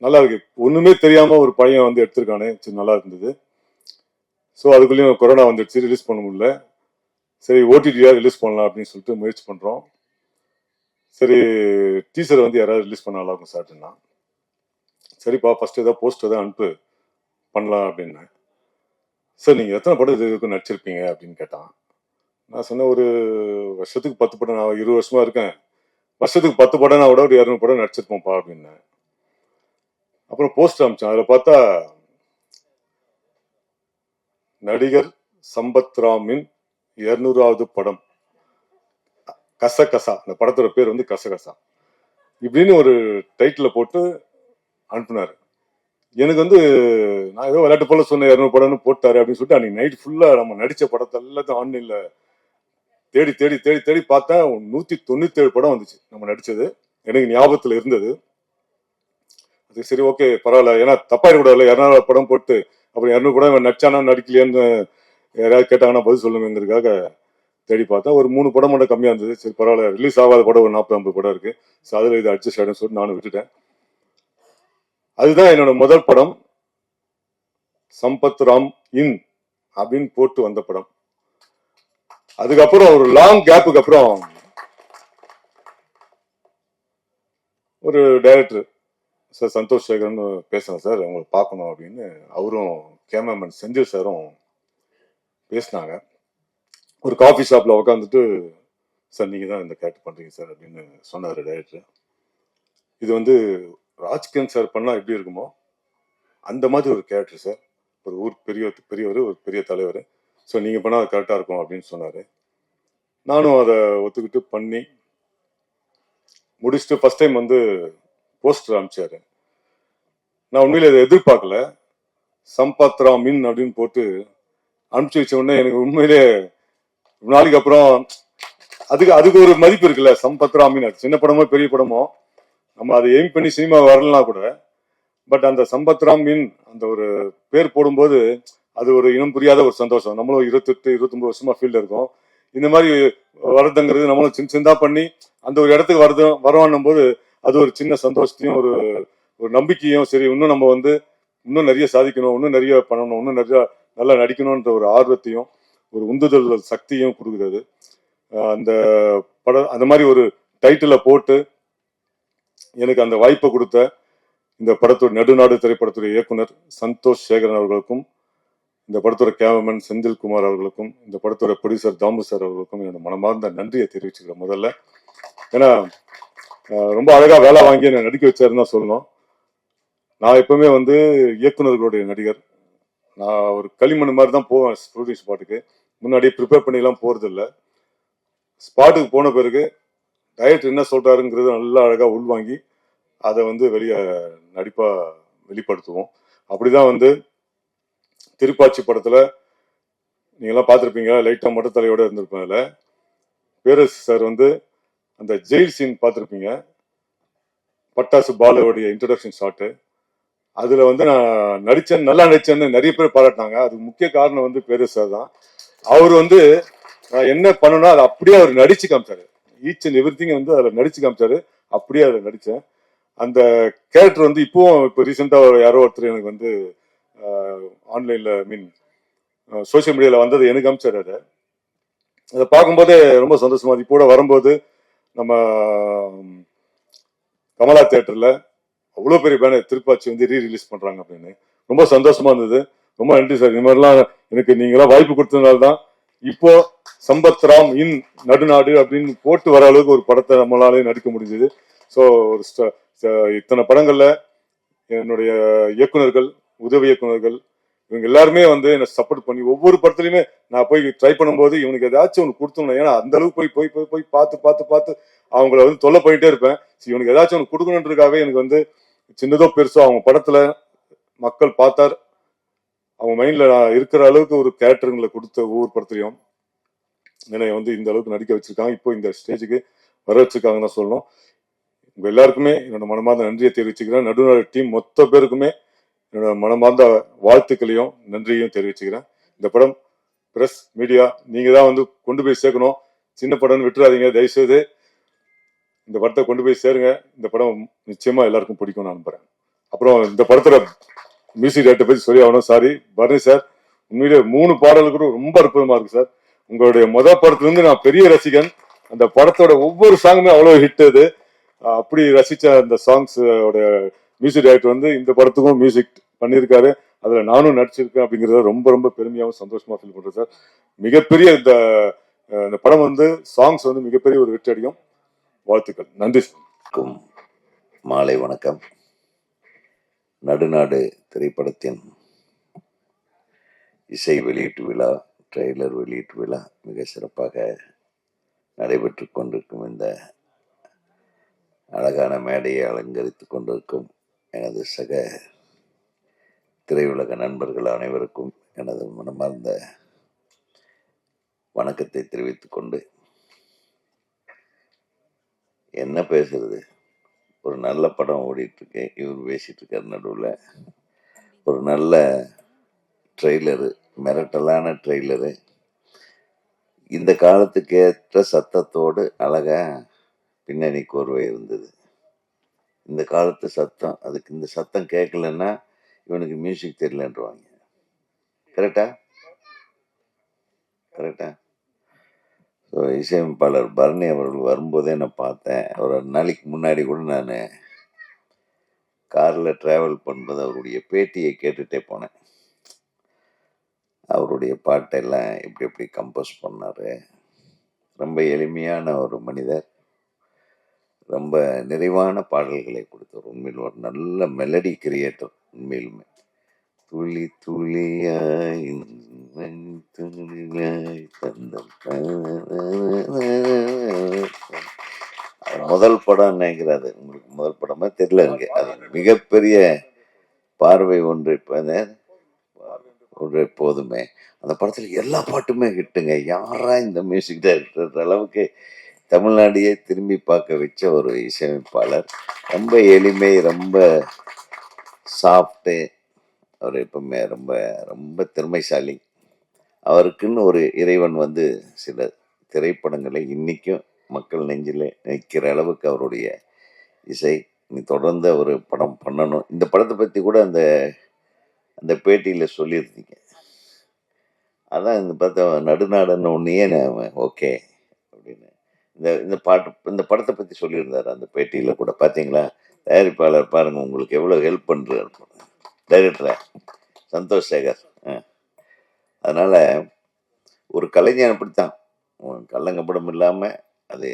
நல்லா இருக்கு. ஒண்ணுமே தெரியாம ஒரு பையன் வந்து எடுத்திருக்கானே, சரி நல்லா இருந்தது. ஸோ அதுக்குள்ளேயும் கொரோனா வந்துடுச்சு, ரிலீஸ் பண்ண முடியல. சரி ஓடிடியா ரிலீஸ் பண்ணலாம் அப்படின்னு சொல்லிட்டு முயற்சி பண்றோம். சரி டீசர் வந்து யாராவது ரிலீஸ் பண்ண நல்லா இருக்கும் சார்ட்டுன்னா, சரிப்பா ஃபர்ஸ்ட் ஏதாவது போஸ்ட் ஏதாவது அனுப்பு பண்ணலாம் அப்படின்னேன். சார் நீங்க எத்தனை படம் இது வரைக்கும் நடிச்சிருப்பீங்க அப்படின்னு கேட்டான். நான் சொன்னேன், ஒரு வருஷத்துக்கு 10 படம். நான் 20 வருஷமா இருக்கேன், வருஷத்துக்கு 10 படம் கூட ஒரு 200 படம் நடிச்சிருப்போம்ப்பா அப்படின்னேன். அப்புறம் போஸ்ட் அனுப்பிச்சேன். அதில் பார்த்தா நடிகர் சம்பத் ராமின் 200வது படம் கசகசா, அந்த படத்தோட பேர் வந்து கசகசா இப்படின்னு ஒரு டைட்டில் போட்டு அனுப்புனாரு. எனக்கு வந்து நான் ஏதோ விளையாட்டு போல சொன்னேன் 200 படம்னு போட்டாரு அப்படின்னு சொல்லிட்டு அன்னைக்கு நைட் ஃபுல்லா நம்ம நடிச்ச படத்தை எல்லாத்தையும் ஆன்லைன்ல தேடி தேடி தேடி தேடி பார்த்தேன். 197 படம் வந்துச்சு நம்ம நடிச்சது, எனக்கு ஞாபகத்துல இருந்தது. அது சரி ஓகே பரவாயில்ல, ஏன்னா தப்பாயிடக்கூடாதுல 200 படம் போட்டு அப்புறம் 200 படம் இவன் நடிச்சானா நடிக்கலையான்னு யாராவது கேட்டாங்கன்னா பதில் சொல்லுங்கிறதுக்காக தேடி பார்த்தா ஒரு 3 படம் மட்டும் கம்மியா இருந்தது. சரி பரவாயில்ல, ரிலீஸ் ஆகாத படம் ஒரு 40-50 படம் இருக்கு, ஸோ அதுல இது அட்ஜஸ்ட் ஆயிடும் சொல்லிட்டு நானும் விட்டுட்டேன். அதுதான் என்னோட முதல் படம், சம்பத் ராம் இன் அப்படின்னு போட்டு வந்த படம். அதுக்கப்புறம் ஒரு லாங் கேப்புக்கு அப்புறம் ஒரு டைரக்டர் சார் சந்தோஷ் சேகர்னு பேசுறேன் சார், உங்களை பார்க்கணும் அப்படின்னு அவரும் கேமராமேன் செந்தில் சாரும் பேசினாங்க. ஒரு காஃபி ஷாப்ல உட்காந்துட்டு, சார் நீங்க தான் இந்த கேரக்டர் பண்றீங்க சார் அப்படின்னு சொன்னாரு டைரக்டர். இது வந்து ராஜ்கிரண் சார் பண்ணா எப்படி இருக்குமோ அந்த மாதிரி ஒரு கேரக்டர் சார், ஒரு ஊர் பெரியவர், ஒரு பெரிய தலைவர். ஸோ நீங்க பண்ணா அது கரெக்டா இருக்கும் அப்படின்னு சொன்னாரு. நானும் அதை ஒத்துக்கிட்டு பண்ணி முடிச்சுட்டு ஃபர்ஸ்ட் டைம் வந்து போஸ்டர் அனுப்பிச்சாரு. நான் உண்மையில இதை எதிர்பார்க்கல. சம்பத் ராமின் அப்படின்னு போட்டு அனுப்பிச்சு வச்ச உடனே எனக்கு உண்மையிலே நாளைக்கு அப்புறம் அதுக்கு ஒரு மதிப்பு இருக்குல்ல. சம்பத் ராமின் சின்ன படமோ பெரிய படமோ நம்ம அதை எய்ம் பண்ணி சினிமா வரலாம் கூட, பட் அந்த சம்பத் ராமின் அந்த ஒரு பேர் போடும்போது அது ஒரு இனம் புரியாத ஒரு சந்தோஷம். நம்மளும் 28-29 வருஷமா ஃபீல்ட்ல இருக்கோம். இந்த மாதிரி வரதுங்கிறது நம்மளும் சின்ன சின்னதா பண்ணி அந்த ஒரு இடத்துக்கு வரோன்னும் போது அது ஒரு சின்ன சந்தோஷத்தையும் ஒரு நம்பிக்கையும், சரி இன்னும் நம்ம வந்து இன்னும் நிறைய சாதிக்கணும், இன்னும் நிறைய பண்ணணும், இன்னும் நிறைய நல்லா நடிக்கணும்ன்ற ஒரு ஆர்வத்தையும் ஒரு உந்துதல் சக்தியும் கொடுக்குறது. அந்த படம் அந்த மாதிரி ஒரு டைட்டில போட்டு எனக்கு அந்த வாய்ப்பை கொடுத்த இந்த படத்தோட நடுநாடு திரைப்படத்துடைய இயக்குனர் சந்தோஷ் சேகரன் அவர்களுக்கும், இந்த படத்தோட கேமராமேன் செந்தில்குமார் அவர்களுக்கும், இந்த படத்தோட ப்ரொடியூசர் தாமு சார் அவர்களுக்கும் என்னோட மனமார்ந்த நன்றியை தெரிவிச்சுக்கிறேன் முதல்ல. ஏன்னா ரொம்ப அழகா வேலை வாங்கி என்னை நடிக்க வச்சாருன்னு தான் சொல்லணும். நான் எப்பவுமே வந்து இயக்குநர்களுடைய நடிகர். நான் ஒரு களிமண் மாதிரி தான் போவேன் ஷூட்டிங் ஸ்பாட்டுக்கு. முன்னாடியே ப்ரிப்பேர் பண்ணிலாம் போறது இல்லை. ஸ்பாட்டுக்கு போன பிறகு டைரக்டர் என்ன சொல்றாருங்கிறது நல்லா அழகா உள்வாங்கி அதை வந்து வெளியே நடிப்பா வெளிப்படுத்துவோம். அப்படிதான் வந்து திருப்பாச்சி படத்துல நீங்கெல்லாம் பார்த்துருப்பீங்க, லைட்டா மொட்டை தலையோட இருந்திருப்பேன். அதில் பேரரசு சார் வந்து அந்த ஜெயில் சீன் பார்த்துருப்பீங்க, பட்டாசு பாலுவோடைய இன்ட்ரடக்ஷன் ஷாட்டு. அதுல வந்து நான் நடிச்சேன், நல்லா நடிச்சேன்னு நிறைய பேர் பாராட்டினாங்க. அதுக்கு முக்கிய காரணம் வந்து பேரரசு சார் தான். அவர் வந்து நான் என்ன பண்ணணும் அதை அப்படியே அவர் நடிச்சு காமிச்சாரு. ஈச் அண்ட் எவ்ரி திங் வந்து அதில் நடிச்சு காமிச்சாரு. அப்படியே அதில் நடித்தேன். அந்த கேரக்டர் வந்து இப்போ ரீசெண்டாக யாரோ ஒருத்தர் எனக்கு வந்து ஆன்லைனில் மீன் சோசியல் மீடியாவில் வந்தது எனக்கு காமிச்சாரு. அதை பார்க்கும்போதே ரொம்ப சந்தோஷமா. இப்போ கூட வரும்போது நம்ம கமலா தியேட்டர்ல அவ்வளோ பெரிய பேனர் திருப்பாச்சி வந்து ரிலீஸ் பண்றாங்க அப்படின்னு ரொம்ப சந்தோஷமா இருந்தது. ரொம்ப நன்றி சார். இந்த மாதிரிலாம் எனக்கு நீங்களாம் வாய்ப்பு கொடுத்ததுனால தான் இப்போ சம்பத் ராம் இன் நடுநாடு அப்படின்னு போட்டு வர அளவுக்கு ஒரு படத்தை நம்மளாலே நடிக்க முடிஞ்சது. ஸோ ஒரு இத்தனை படங்கள்ல என்னுடைய இயக்குநர்கள், உதவி இயக்குநர்கள் இவங்க எல்லாருமே வந்து என்னை சப்போர்ட் பண்ணி ஒவ்வொரு படத்துலையுமே நான் போய் ட்ரை பண்ணும்போது இவனுக்கு ஏதாச்சும் ஒன்று கொடுத்துடணும். ஏன்னா அந்த அளவுக்கு போய் போய் போய் போய் பார்த்து பார்த்து பார்த்து அவங்கள வந்து தொல்லை பண்ணிட்டே இருப்பேன். இவனுக்கு ஏதாச்சும் ஒன்று கொடுக்கணுன்றதுக்காகவே எனக்கு வந்து சின்னதோ பெருசோ அவங்க படத்துல மக்கள் பார்த்தார், அவங்க மைண்ட்ல இருக்கிற அளவுக்கு ஒரு கேரக்டருங்களை கொடுத்த ஒவ்வொரு படத்துலையும் என்னை வந்து இந்த அளவுக்கு நடிக்க வச்சிருக்காங்க. இப்போ இந்த ஸ்டேஜுக்கு வர வச்சிருக்காங்கன்னு தான் சொல்லணும். உங்க எல்லாருக்குமே என்னோட மனமார்ந்த நன்றியை தெரிவிச்சுக்கிறேன். நடுநாடு டீம் மொத்த பேருக்குமே என்னோட மனமார்ந்த வாழ்த்துக்களையும் நன்றியையும் தெரிவிச்சுக்கிறேன். இந்த படம் பிரஸ் மீடியா நீங்க தான் வந்து கொண்டு போய் சேர்க்கணும். சின்ன படம்னு விட்டுறாதீங்க தயவுசெய்து. இந்த படத்தை கொண்டு போய் சேருங்க. இந்த படம் நிச்சயமா எல்லாருக்கும் பிடிக்கும் நான் நம்புறேன். அப்புறம் இந்த படத்துல மியூசிக் டேரக்டர் பத்தி சொல்லி ஆகணும். சாரி பரணி சார், உண்மையிலே 3 பாடல்களும் ரொம்ப அற்புதமா இருக்கு சார். உங்களுடைய படத்துல இருந்து நான் பெரிய ரசிகன். அந்த படத்தோட ஒவ்வொரு சாங்குமே அவ்வளவு ஹிட். அது அப்படி ரசிச்ச அந்த சாங்ஸ் மியூசிக் டைரக்டர் வந்து இந்த படத்துக்கும் மியூசிக் பண்ணியிருக்காரு. அதுல நானும் நடிச்சிருக்கேன் அப்படிங்கறத ரொம்ப ரொம்ப பெருமையாகவும் சந்தோஷமா ஃபீல் பண்றேன் சார். மிகப்பெரிய இந்த படம் வந்து சாங்ஸ் வந்து மிகப்பெரிய ஒரு வெற்றி அடையும். வாழ்த்துக்கள். நன்றி சார். மாலை வணக்கம். நடுநாடு திரைப்படத்தின் இசை வெளியீட்டு விழா, ட்ரெய்லர் வெளியீட்டு விழா மிக சிறப்பாக நடைபெற்று கொண்டிருக்கும் இந்த அழகான மேடையை அலங்கரித்து கொண்டிருக்கும் எனது சக திரையுலக நண்பர்கள் அனைவருக்கும் எனது மனமார்ந்த வணக்கத்தை தெரிவித்துக் கொண்டு, என்ன பேசுறது, ஒரு நல்ல படம் ஓடிட்டு இருக்கேன், இவர் பேசிட்டு இருக்காரு, நடுவில் ஒரு நல்ல ட்ரெய்லரு, மிரட்டலான ட்ரெய்லரு, இந்த காலத்துக்கு ஏற்ற சத்தத்தோடு அழகா பின்னணி கோர்வை இருந்தது. இந்த காலத்து சத்தம், அதுக்கு இந்த சத்தம் கேட்கலன்னா இவனுக்கு மியூசிக் தெரியலன்றவாங்க. கரெக்டா? ஸோ இசையமைப்பாளர் பரணி அவர்கள் வரும்போதே நான் பார்த்தேன். ஒரு நாளைக்கு முன்னாடி கூட நான் காரில் ட்ராவல் பண்ணும்போது அவருடைய பேட்டியை கேட்டுகிட்டே போனேன். அவருடைய பாட்டெல்லாம் எப்படி கம்போஸ் பண்ணார். ரொம்ப எளிமையான ஒரு மனிதர், ரொம்ப நிறைவான பாடல்களை கொடுத்தார். உண்மையில் ஒரு நல்ல மெலடி கிரியேட்டர். உண்மையிலுமே துளி துளியாய் துளியாய் முதல் படம் நினைக்கிறாரு. உங்களுக்கு முதல் படமா தெரியல. இருக்கு அது மிகப்பெரிய பார்வை ஒன்று ஒன்று போதுமே. அந்த படத்துல எல்லா பாட்டுமே ஹிட்டுங்க. யாரா இந்த மியூசிக் டைரக்டர் அளவுக்கு தமிழ்நாடையே திரும்பி பார்க்க வச்ச ஒரு இசையமைப்பாளர். ரொம்ப எளிமை, ரொம்ப சாஃப்ட்டு. அவர் எப்பவுமே ரொம்ப ரொம்ப திறமைசாலி. அவருக்குன்னு ஒரு இறைவன் வந்து சில திரைப்படங்களை இன்னைக்கும் மக்கள் நெஞ்சில் நிற்கிற அளவுக்கு அவருடைய இசை. நீ தொடர்ந்து ஒரு படம் பண்ணணும். இந்த படத்தை பற்றி கூட அந்த பேட்டியில் சொல்லியிருந்தீங்க. அதான் இந்த படத்தை நடுநாடுன்னு ஒன்றையே நான் ஓகே அப்படின்னு இந்த படத்தை பற்றி சொல்லியிருந்தார் அந்த பேட்டியில் கூட. பார்த்தீங்களா? தயாரிப்பாளர் பாருங்கள் உங்களுக்கு எவ்வளோ ஹெல்ப் பண்ணுறாரு டைரக்டரை, சந்தோஷ் சேகர். அதனால் ஒரு கலைஞன் அப்படித்தான், கள்ளங்கப்படம் இல்லாமல் அது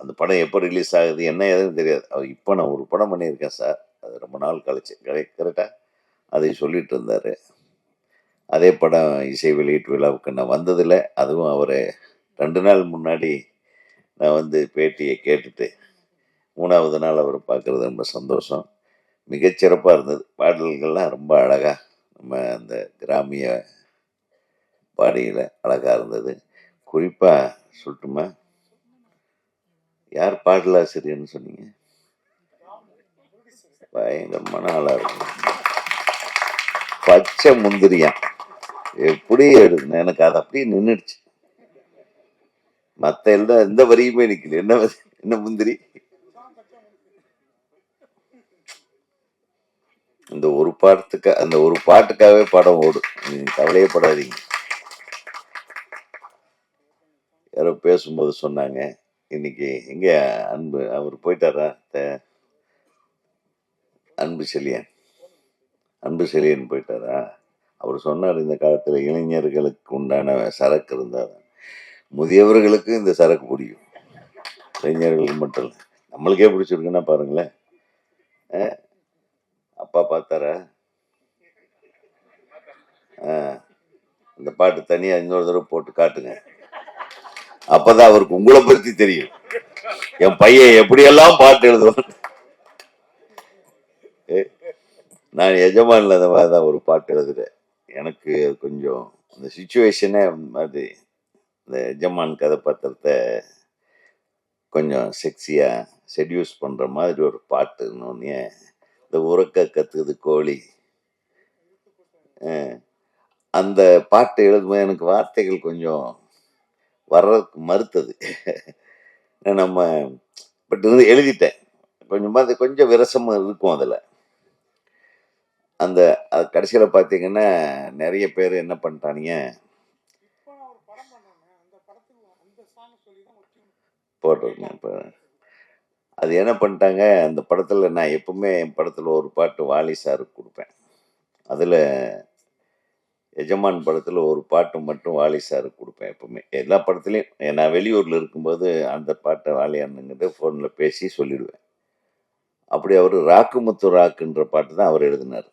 அந்த படம் எப்போ ரிலீஸ் ஆகுது என்ன ஏதுன்னு தெரியாது. அவர் இப்போ நான் ஒரு படம் பண்ணியிருக்கேன் சார், அது ரொம்ப நாள் கழிச்சு கரெக்டாக அதை சொல்லிட்டு இருந்தார். அதே படம் இசை வெளியீட்டு விழாவுக்கு நான் வந்ததில்லை. அதுவும் அவரை 2 நாள் முன்னாடி நான் வந்து பேட்டியை கேட்டுட்டு 3ஆவது நாள் அவரை பார்க்குறது ரொம்ப சந்தோஷம். மிகச்சிறப்பாக இருந்தது. பாடல்கள்லாம் ரொம்ப அழகாக நம்ம அந்த கிராமிய பாடியில் அழகாக இருந்தது. குறிப்பாக சொல்லட்டுமா, யார் பாடலாசிரியர்னு சொன்னீங்க? பயங்கரமான ஆளாக இருக்கும். பச்சை முந்திரியா எப்படி எடுக்கணும், எனக்கு அது அப்படியே நின்றுடுச்சு. மற்ற எந்த வரியுமே நிற்கல. என்ன முந்திரி, அந்த ஒரு பாட்டுக்காகவே படம் ஓடும். நீங்க கவலையே படாதீங்க. யாரோ பேசும்போது சொன்னாங்க, இன்னைக்கு எங்க அவர் போயிட்டாரா, அன்பு செழியன் போயிட்டாரா? அவர் சொன்னார், இந்த காலத்துல இளைஞர்களுக்கு உண்டான சரக்கு இருந்தார், முதியவர்களுக்கு இந்த சரக்கு பிடிக்கும், இளைஞர்களுக்கு மட்டும் இல்லை. நம்மளுக்கே பிடிச்சிருக்குன்னா பாருங்களேன். அப்பா பார்த்தாரா? அந்த பாட்டு தனியா இன்னொரு தடவை போட்டு காட்டுங்க. அப்பதான் அவருக்கு உங்களை பற்றி தெரியும். என் பையன் எப்படியெல்லாம் பாட்டு எழுதுவான். நான் எஜமான்ல அந்த மாதிரிதான் ஒரு பாட்டு எழுதுறேன். எனக்கு கொஞ்சம் அந்த சிச்சுவேஷனே அது இந்த எஜமான் கதாபாத்திரத்தை கொஞ்சம் செக்ஸியாக செட்யூஸ் பண்ணுற மாதிரி ஒரு பாட்டுன்னொன்னே இந்த உறக்க கத்துது கோழி, அந்த பாட்டு எழுதும்போது எனக்கு வார்த்தைகள் கொஞ்சம் வர்றதுக்கு மறுத்தது. நம்ம பட் எழுதிட்டேன். கொஞ்சம் விரசமும் இருக்கும் அதில். அந்த கடைசியில் பார்த்தீங்கன்னா நிறைய பேர் என்ன பண்ணிட்டானுங்க, போடுறதுங்க இப்போ அது என்ன பண்ணிட்டாங்க, அந்த படத்தில் நான் எப்பவுமே என் படத்தில் ஒரு பாட்டு வாலி சாருக்கு கொடுப்பேன். அதில் எஜமான் படத்தில் ஒரு பாட்டு மட்டும் வாலி சாருக்கு கொடுப்பேன் எப்பவுமே. எல்லா படத்துலையும் நான் வெளியூரில் இருக்கும்போது அந்த பாட்டை வாலி அண்ணங்கிட்ட ஃபோனில் பேசி சொல்லிடுவேன். அப்படி அவர் ராக்குமுத்து ராக்குன்ற பாட்டு தான் அவர் எழுதினார்.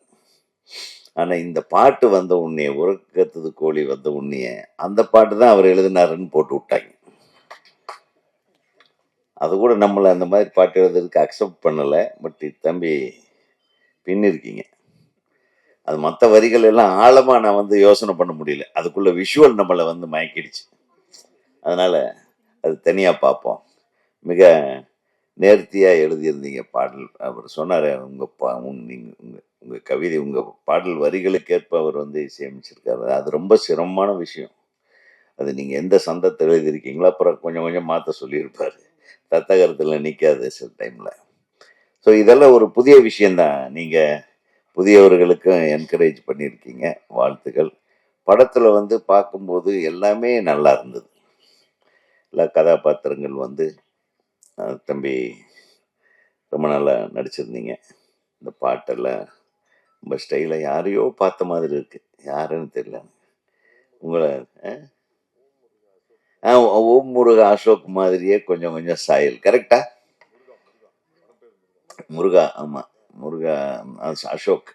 ஆனால் இந்த பாட்டு வந்த உடனே, உறக்கத்துது கோழி வந்த உடனே அந்த பாட்டு தான் அவர் எழுதினாருன்னு போட்டு விட்டாங்க. அது கூட நம்மளை அந்த மாதிரி பாட்டு எழுதுறதுக்கு அக்செப்ட் பண்ணலை. பட் தம்பி பின்னிருக்கீங்க. அது மற்ற வரிகள் எல்லாம் ஆழமாக நான் வந்து யோசனை பண்ண முடியல. அதுக்குள்ள விஷுவல் நம்மளை வந்து மயக்கிடுச்சு. அதனால அது தனியாக பார்ப்போம். மிக நேர்த்தியாக எழுதியிருந்தீங்க பாடல். அவர் சொன்னார், உங்கள் கவிதை, உங்கள் பாடல் வரிகளுக்கேற்ப அவர் வந்து இசையமைச்சிருக்காரு. அது ரொம்ப சிரமமான விஷயம். அது நீங்கள் எந்த சந்தத்தை எழுதியிருக்கீங்களோ அப்புறம் கொஞ்சம் கொஞ்சம் மாற்ற சொல்லியிருப்பார். தத்தகரத்தில் நிற்காது சில டைமில். ஸோ இதெல்லாம் ஒரு புதிய விஷயந்தான். நீங்கள் புதியவர்களுக்கும் என்கரேஜ் பண்ணியிருக்கீங்க, வாழ்த்துக்கள். படத்தில் வந்து பார்க்கும்போது எல்லாமே நல்லா இருந்தது. எல்லா கதாபாத்திரங்கள் வந்து தம்பி ரொம்ப நல்லா நடிச்சிருந்தீங்க. இந்த பாட்டெல்லாம் ரொம்ப ஸ்டைலாக யாரையோ பார்த்த மாதிரி இருக்கு. யாருன்னு தெரியல உங்களை. ஓம் முருகா அசோக் மாதிரியே கொஞ்சம் கொஞ்சம் சாயல். கரெக்டா? முருகா, ஆமாம் முருகா அசோக்.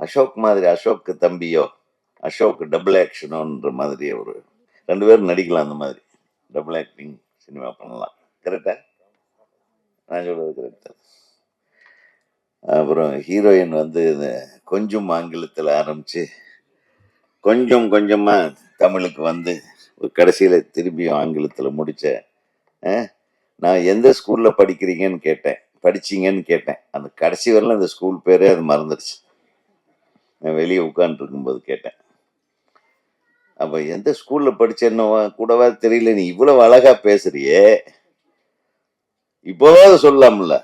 அசோக் மாதிரி, அசோக் தம்பியோ, அசோக் டபுள் ஆக்ஷனோன்ற மாதிரி ஒரு 2 பேரும் நடிக்கலாம். அந்த மாதிரி டபுள் ஆக்டிங் சினிமா பண்ணலாம். கரெக்டா? நான் சொல்றது கரெக்டா? அப்புறம் ஹீரோயின் வந்து கொஞ்சம் ஆங்கிலத்தில் ஆரம்பித்து கொஞ்சம் கொஞ்சமாக தமிழுக்கு வந்து கடைசியில் திரும்பியும் ஆங்கிலத்தில் முடித்த. நான் எந்த ஸ்கூலில் படிச்சீங்கன்னு கேட்டேன். அந்த கடைசி வரலாம் அந்த ஸ்கூல் பேரே அது மறந்துடுச்சு. நான் வெளியே உட்காந்துருக்கும்போது கேட்டேன். அப்போ எந்த ஸ்கூலில் படிச்சேன்னு கூடவா தெரியல. நீ இவ்வளவு அழகா பேசுறியே, இப்போவாது சொல்லலாம்ல.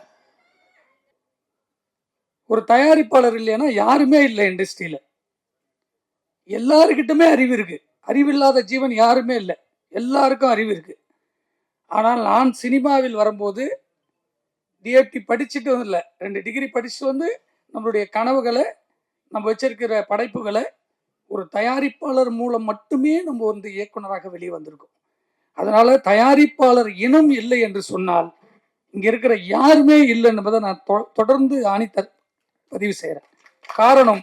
ஒரு தயாரிப்பாளர் இல்லைன்னா யாருமே இல்லை இண்டஸ்ட்ரியில. எல்லாருக்கிட்டுமே அறிவு இருக்கு. அறிவில்லாத ஜீவன் யாருமே இல்லை. எல்லாருக்கும் அறிவு இருக்கு. ஆனால் நான் சினிமாவில் வரும்போது டிஎப்டி படிச்சுட்டு இல்லை, 2 டிகிரி படிச்சுட்டு வந்து நம்மளுடைய கனவுகளை, நம்ம வச்சிருக்கிற படைப்புகளை ஒரு தயாரிப்பாளர் மூலம் மட்டுமே நம்ம வந்து இயக்குனராக வெளியே வந்திருக்கோம். அதனால தயாரிப்பாளர் இனம் இல்லை என்று சொன்னால் இங்க இருக்கிற யாருமே இல்லை என்பதை நான் தொடர்ந்து ஆணித்தர் பதிவு செய்கிறேன். காரணம்,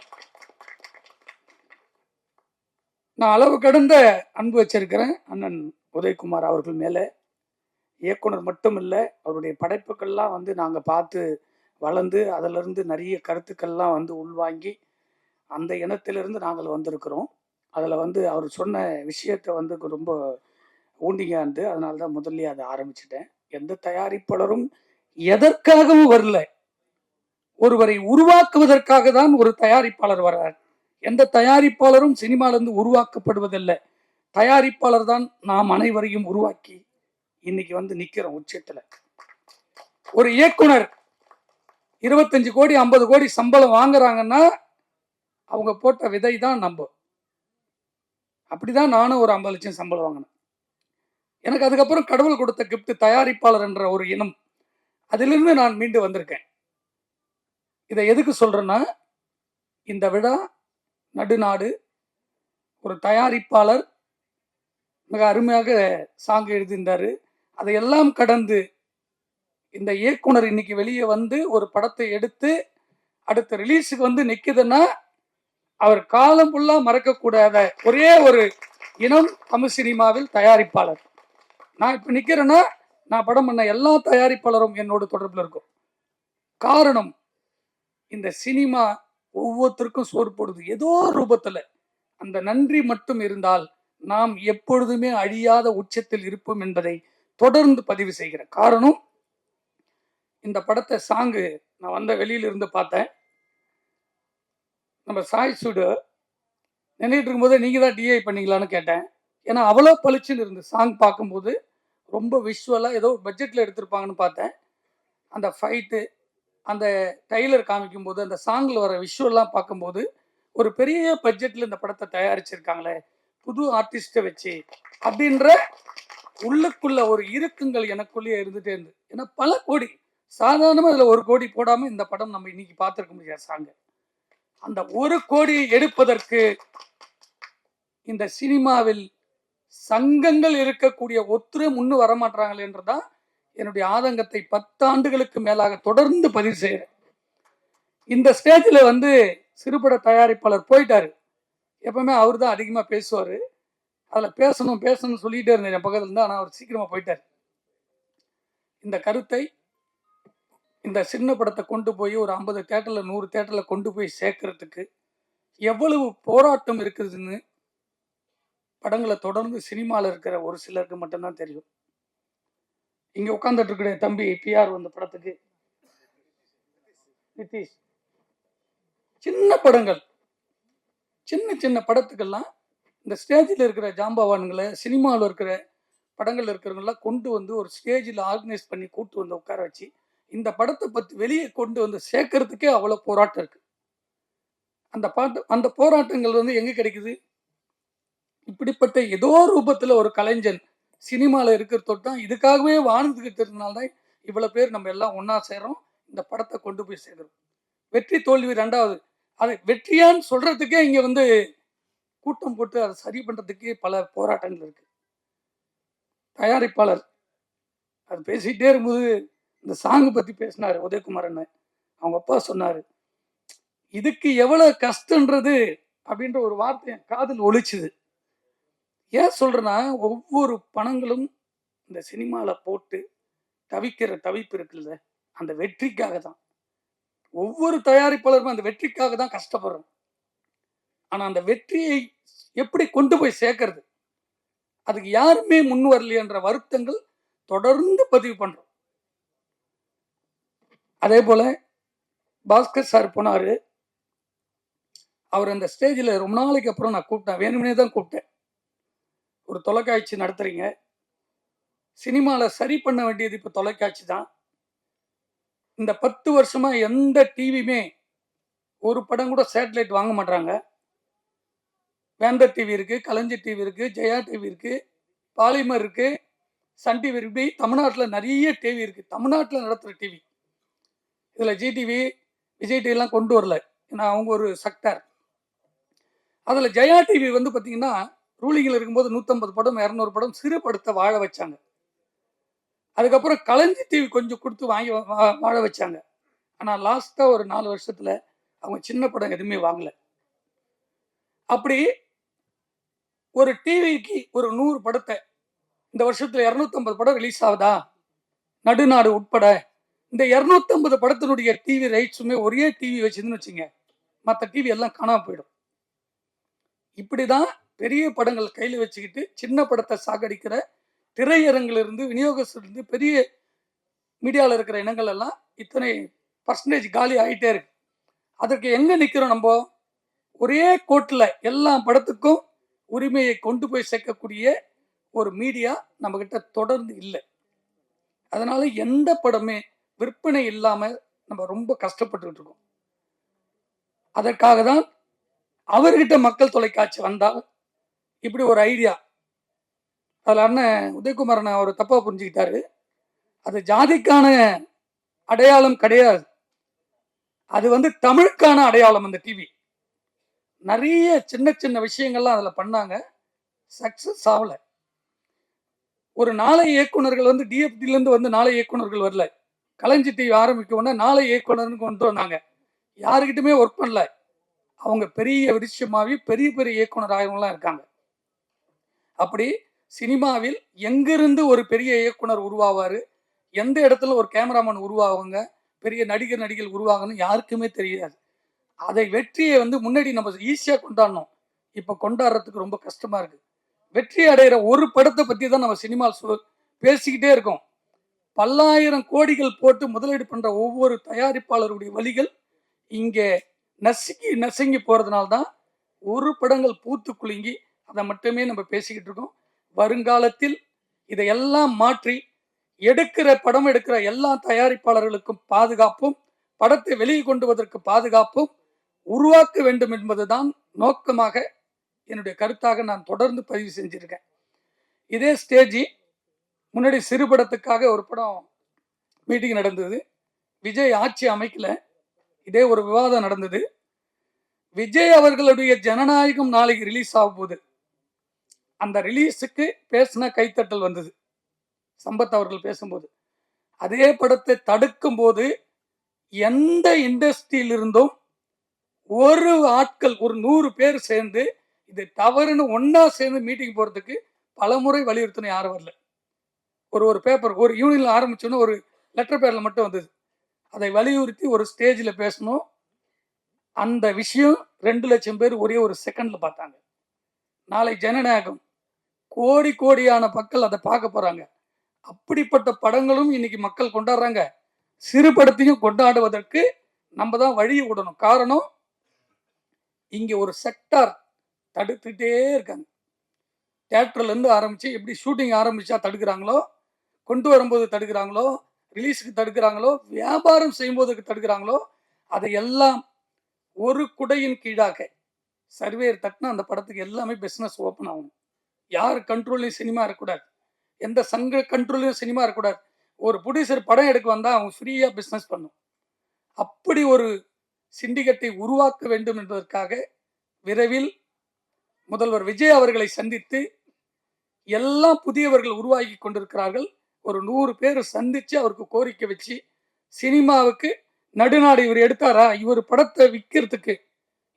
நான் அளவு கடந்த அன்பு வச்சிருக்கிறேன் அண்ணன் உதயகுமார் அவர்கள் மேலே. இயக்குனர் மட்டும் இல்லை, அவருடைய படைப்புகள்லாம் வந்து நாங்கள் பார்த்து வளர்ந்து அதிலிருந்து நிறைய கருத்துக்கள்லாம் வந்து உள்வாங்கி அந்த இனத்திலிருந்து நாங்கள் வந்திருக்கிறோம். அதில் வந்து அவர் சொன்ன விஷயத்தை வந்து ரொம்ப ஊண்டிங்க. அதனால தான் முதல்ல அதை ஆரம்பிச்சிட்டேன். எந்த தயாரிப்பாளரும் எதற்காகவும் வரல, ஒருவரை உருவாக்குவதற்காக தான் ஒரு தயாரிப்பாளர் வர்றார். எந்த தயாரிப்பாளரும் சினிமாவிலிருந்து உருவாக்கப்படுவதில்லை. தயாரிப்பாளர் தான் நாம் அனைவரையும் உருவாக்கி இன்னைக்கு வந்து நிக்கிறோம் உச்சத்துல. ஒரு இயக்குனர் 25 கோடி 50 கோடி சம்பளம் வாங்குறாங்கன்னா அவங்க போட்ட விதை தான் நம்ம. அப்படிதான் நானும் ஒரு 50 லட்சம் சம்பளம் வாங்கினேன். எனக்கு அதுக்கப்புறம் கடவுள் கொடுத்த கிஃப்ட் தயாரிப்பாளர் என்ற ஒரு இனம். அதிலிருந்து நான் மீண்டு வந்திருக்கேன். இதை எதுக்கு சொல்றேன்னா, இந்த விழா நடுநாடு ஒரு தயாரிப்பாளர் மிக அருமையாக சாங் எழுதியிருந்தாரு. அதையெல்லாம் கடந்து இந்த இயக்குனர் இன்னைக்கு வெளியே வந்து ஒரு படத்தை எடுத்து அடுத்த ரிலீஸுக்கு வந்து நிக்குதுன்னா அவர் காலம் ஃபுல்லா மறக்கக்கூடாத ஒரே ஒரு இனம் தமிழ் சினிமாவில் தயாரிப்பாளர். நான் இப்ப நிக்கிறேன்னா நான் படம் பண்ண எல்லா தயாரிப்பாளரும் என்னோட தொடர்பில் இருக்கும். காரணம், இந்த சினிமா ஒவ்வொருத்தருக்கும் சோறு போடுது ஏதோ ரூபத்துல. அந்த நன்றி மட்டும் இருந்தால் நாம் எப்பொழுதுமே அழியாத உச்சத்தில் இருப்போம் என்பதை தொடர்ந்து பதிவு செய்கிறேன். காரணம், இந்த படத்தை சாங்கு நான் வந்த வெளியில இருந்து பார்த்தேன். நம்ம சாய் சுடு நின்றுட்டு இருக்கும்போது நீங்க தான் டிஐ பண்ணீங்களான்னு கேட்டேன். ஏன்னா அவ்வளோ பளிச்சுன்னு இருந்து சாங் பார்க்கும்போது ரொம்ப விஷுவலாக ஏதோ பட்ஜெட்டில் எடுத்திருப்பாங்கன்னு பார்த்தேன். அந்த ஃபைட்டு, அந்த ட்ரைலர் காமிக்கும்போது, அந்த சாங்கில் வர விஷுவல்லாம் பார்க்கும்போது ஒரு பெரிய பட்ஜெட்டில் இந்த படத்தை தயாரிச்சிருக்காங்களே புது ஆர்டிஸ்ட்டை வச்சு அப்படின்ற உள்ளுக்குள்ள ஒரு இருக்குங்கள் எனக்குள்ளேயே இருந்துட்டே இருந்து. ஏன்னா பல கோடி, சாதாரணமாக அதில் 1 கோடி போடாமல் இந்த படம் நம்ம இன்னைக்கு பார்த்துருக்க முடியாது சாங்க. அந்த 1 கோடியை எடுப்பதற்கு இந்த சினிமாவில் சங்கங்கள் இருக்கக்கூடிய ஒத்துரை முன்னு வரமாட்டாங்களே என்றுதான் என்னுடைய ஆதங்கத்தை 10 ஆண்டுகளுக்கு மேலாக தொடர்ந்து பதிவு செய்கிறேன். இந்த ஸ்டேஜில் வந்து சிறுபட தயாரிப்பாளர் போயிட்டாரு. எப்பவுமே அவர் தான் அதிகமாக பேசுவார். அதில் பேசணும்னு சொல்லிகிட்டே இருந்தேன் என் பக்கத்தில் இருந்து. ஆனால் அவர் சீக்கிரமாக போயிட்டார். இந்த கருத்தை இந்த சின்ன படத்தை கொண்டு போய் ஒரு 50 தேட்டரில் 100 தேட்டரில் கொண்டு போய் சேர்க்கறதுக்கு எவ்வளவு போராட்டம் இருக்குதுன்னு படங்களை தொடர்ந்து சினிமாவில் இருக்கிற ஒரு சிலருக்கு மட்டும்தான் தெரியும். இங்கே உட்காந்துட்டு இருக்கிற தம்பி பிஆர் வந்த படத்துக்கு நிதிஷ், சின்ன படங்கள், சின்ன படத்துக்கெல்லாம் இந்த ஸ்டேஜில் இருக்கிற ஜாம்பவான்களை, சினிமாவில் இருக்கிற படங்கள் இருக்கிறவங்களாம் கொண்டு வந்து ஒரு ஸ்டேஜில் ஆர்கனைஸ் பண்ணி கூட்டு வந்து உட்கார வச்சு இந்த படத்தை பற்றி வெளியே கொண்டு வந்து சேர்க்கறதுக்கே அவ்வளோ போராட்டம் இருக்கு. அந்த போராட்டங்கள் வந்து எங்கே கிடைக்குது? இப்படிப்பட்ட ஏதோ ரூபத்தில் ஒரு கலைஞன் சினிமாவில் இருக்கிறதோடு தான், இதுக்காகவே வாழ்ந்துக்கிட்டு இருந்தனால்தான் இவ்வளோ பேர் நம்ம எல்லாம் ஒன்றா சேர்றோம், இந்த படத்தை கொண்டு போய் சேர்க்குறோம். வெற்றி தோல்வி ரெண்டாவது, அதை வெற்றியான்னு சொல்கிறதுக்கே இங்கே வந்து கூட்டம் போட்டு அதை சரி பண்ணுறதுக்கு பல போராட்டங்கள் இருக்குது. தயாரிப்பாளர் அது பேசிகிட்டே இருக்கும்போது இந்த சாங்கு பற்றி பேசினார் உதயகுமாரன். அவங்க அப்பா சொன்னார், இதுக்கு எவ்வளோ கஷ்டன்றது அப்படின்ற ஒரு வார்த்தை என் காதில் ஒலிச்சுது. ஏன் சொல்கிறேன்னா, ஒவ்வொரு பணங்களும் இந்த சினிமாவில் போட்டு தவிக்கிற தவிப்பு இருக்குல்ல, அந்த வெற்றிக்காக தான். ஒவ்வொரு தயாரிப்பாளரும் அந்த வெற்றிக்காக தான் கஷ்டப்படுறோம். ஆனால் அந்த வெற்றியை எப்படி கொண்டு போய் சேர்க்கறது, அதுக்கு யாருமே முன் வரலையன்ற வருத்தங்கள் தொடர்ந்து பதிவு பண்ணுறோம். அதே போல் பாஸ்கர் சார் போனார். அவர் அந்த ஸ்டேஜில் ரொம்ப நாளைக்கு அப்புறம் நான் கூப்பிட்டேன், வேணும்னே தான் கூப்பிட்டேன். ஒரு தொலைக்காட்சி நடத்துறீங்க, சினிமாவில் சரி பண்ண வேண்டியது இப்போ தொலைக்காட்சி தான். இந்த 10 வருஷமா எந்த டிவியுமே ஒரு படம் கூட சேட்டலைட் வாங்க மாட்டாங்க. வேந்தர் டிவி இருக்கு, கலைஞர் டிவி இருக்கு, ஜெயா டிவி இருக்கு, பாலிமர் இருக்கு, சன் டிவி இருக்கு. தமிழ்நாட்டில் நிறைய டிவி இருக்கு, தமிழ்நாட்டில் நடத்துகிற டிவி. இதில் ஜிடிவி, விஜய் டிவிலாம் கொண்டு வரல, ஏன்னா அவங்க ஒரு செக்டார். அதில் ஜெயா டிவி வந்து பார்த்தீங்கன்னா ரூலிங்கில் இருக்கும்போது 150 படம் 200 படம் சிறு படத்தை வாழ வச்சாங்க. அதுக்கப்புறம் கலைஞர் டிவி கொஞ்சம் கொடுத்து வாழ வச்சாங்க. ஆனால் லாஸ்ட்டாக ஒரு 4 வருஷத்தில் அவங்க சின்ன படம் எதுவுமே வாங்கலை. அப்படி ஒரு டிவிக்கு ஒரு 100 படத்தை இந்த வருஷத்தில் 250 படம் ரிலீஸ் ஆகுதா, நடுநாடு உட்பட, இந்த 250 படத்தினுடைய டிவி ரைட்ஸுமே ஒரே டிவி வச்சுன்னு வச்சுங்க, மற்ற டிவி எல்லாம் காணாமல் போயிடும். இப்படிதான் பெரிய படங்கள் கையில் வச்சுக்கிட்டு சின்ன படத்தை சாகடிக்கிற திரையரங்கிலிருந்து, விநியோகத்திலிருந்து, பெரிய மீடியாவில் இருக்கிற இனங்கள் எல்லாம் இத்தனை % காலி ஆகிட்டே இருக்கு. அதற்கு எங்கே நிற்கிறோம் நம்ம? ஒரே கோட்டில் எல்லா படத்துக்கும் உரிமையை கொண்டு போய் சேர்க்கக்கூடிய ஒரு மீடியா நம்மக்கிட்ட தொடர்ந்து இல்லை. அதனால எந்த படமே விற்பனை இல்லாமல் நம்ம ரொம்ப கஷ்டப்பட்டுக்கிட்டு இருக்கோம். அதற்காக தான் அவர்கிட்ட மக்கள் தொலைக்காட்சி வந்தால் இப்படி ஒரு ஐடியா. அதில் அண்ணன் உதயகுமாரன் அவர் தப்பாக புரிஞ்சுக்கிட்டாரு. அது ஜாதிக்கான அடையாளம் கிடையாது, அது வந்து தமிழுக்கான அடையாளம். அந்த டிவி நிறைய சின்ன விஷயங்கள்லாம் அதில் பண்ணாங்க, சக்ஸஸ் ஆகலை. ஒரு நாளை இயக்குனர்கள் வந்து டிஎஃப்டிலேருந்து வந்து நாளை இயக்குனர்கள் வரல, கலைஞர் டிவி ஆரம்பிக்கணும்னா நாளை இயக்குனர்னு கொண்டு வந்தாங்க. யாருக்கிட்டுமே ஒர்க் பண்ணல. அவங்க பெரிய விருட்சமாகி பெரிய இயக்குனர் ஆகியவங்களாம் இருக்காங்க. அப்படி சினிமாவில் எங்கிருந்து ஒரு பெரிய இயக்குனர் உருவாவார், எந்த இடத்துல ஒரு கேமராமேன் உருவாகுங்க, பெரிய நடிகர்கள் உருவாகணும் யாருக்குமே தெரியாது. அதை வெற்றியை வந்து முன்னாடி நம்ம ஈஸியாக கொண்டாடணும், இப்போ கொண்டாடுறதுக்கு ரொம்ப கஷ்டமாக இருக்குது. வெற்றி அடைகிற ஒரு படத்தை பற்றி தான் நம்ம சினிமாவில் பேசிக்கிட்டே இருக்கோம். பல்லாயிரம் கோடிகள் போட்டு முதலீடு பண்ற ஒவ்வொரு தயாரிப்பாளருடைய வழிகள் இங்கே நசுங்கி நசுங்கி போறதுனால தான் ஒரு படங்கள் பூத்து குலுங்கி அதை மட்டுமே நம்ம பேசிக்கிட்டு இருக்கோம். வருங்காலத்தில் இதையெல்லாம் மாற்றி படம் எடுக்கிற எல்லா தயாரிப்பாளர்களுக்கும் பாதுகாப்பும், படத்தை வெளியே கொண்டு வருவதற்கு பாதுகாப்பும் உருவாக்க வேண்டும் என்பதுதான் நோக்கமாக, என்னுடைய கருத்தாக நான் தொடர்ந்து பதிவு செஞ்சிருக்கேன். இதே ஸ்டேஜ் முன்னாடி சிறுபடத்துக்காக ஒரு படம் மீட்டிங் நடந்தது. விஜய் ஆட்சி அமைக்கல, இதே ஒரு விவாதம் நடந்தது. விஜய் அவர்களுடைய ஜனநாயகம் நாளைக்கு ரிலீஸ் ஆகும் போது அந்த ரிலீஸுக்கு பேசின கைத்தட்டல் வந்தது சம்பத் அவர்கள் பேசும்போது. அதே படத்தை தடுக்கும் போது எந்த இண்டஸ்ட்ரியிலிருந்தும் ஒரு ஆட்கள், ஒரு 100 பேர் சேர்ந்து இது தவறுன்னு ஒன்னா சேர்ந்து மீட்டிங் போறதுக்கு பலமுறை வலியுறுத்தணும், யாரும் வரல. ஒரு பேப்பர், ஒரு யூனியன்ல ஆரம்பிச்சோன்னு ஒரு லெட்டர் பேர்ல மட்டும் வந்தது. அதை வலியுறுத்தி ஒரு ஸ்டேஜில் பேசணும். அந்த விஷயம் 2 லட்சம் பேர் ஒரே ஒரு செகண்ட்ல பார்த்தாங்க. நாளை ஜனநாயகம், கோடி கோடியான மக்கள் அதை பார்க்க போறாங்க. அப்படிப்பட்ட படங்களும் இன்னைக்கு மக்கள் கொண்டாடுறாங்க. சிறு படத்தையும் கொண்டாடுவதற்கு நம்ம தான் வழி விடணும். காரணம், இங்க ஒரு செக்டார் தடுத்துட்டே இருக்காங்க. தியேட்டர்ல இருந்து ஆரம்பிச்சு எப்படி ஷூட்டிங் ஆரம்பிச்சா தடுக்கிறாங்களோ, கொண்டு வரும்போது தடுக்கிறாங்களோ, ரிலீஸுக்கு தடுக்கிறாங்களோ, வியாபாரம் செய்யும்போதுக்கு தடுக்கிறாங்களோ, அதையெல்லாம் ஒரு குடையின் கீழாக சர்வேயர் தட்டினா அந்த படத்துக்கு எல்லாமே பிசினஸ் ஓப்பன் ஆகணும். யார் கண்ட்ரோல்லையும் சினிமா இருக்கக்கூடாது, எந்த சங்க கண்ட்ரோல்லையும் சினிமா இருக்கக்கூடாது. ஒரு ப்ரொடியூசர் படம் எடுக்க வந்தால் அவங்க ஃப்ரீயாக பிஸ்னஸ் பண்ணும். அப்படி ஒரு சிண்டிகேட்டை உருவாக்க வேண்டும் என்பதற்காக விரைவில் முதல்வர் விஜய் அவர்களை சந்தித்து, எல்லாம் புதியவர்கள் உருவாகி கொண்டிருக்கிறார்கள், ஒரு 100 பேர் சந்திச்சு அவருக்கு கோரிக்கை வச்சு, சினிமாவுக்கு நடுநாடு இவர் எடுத்தாரா, இவர் படத்தை விற்கிறதுக்கு,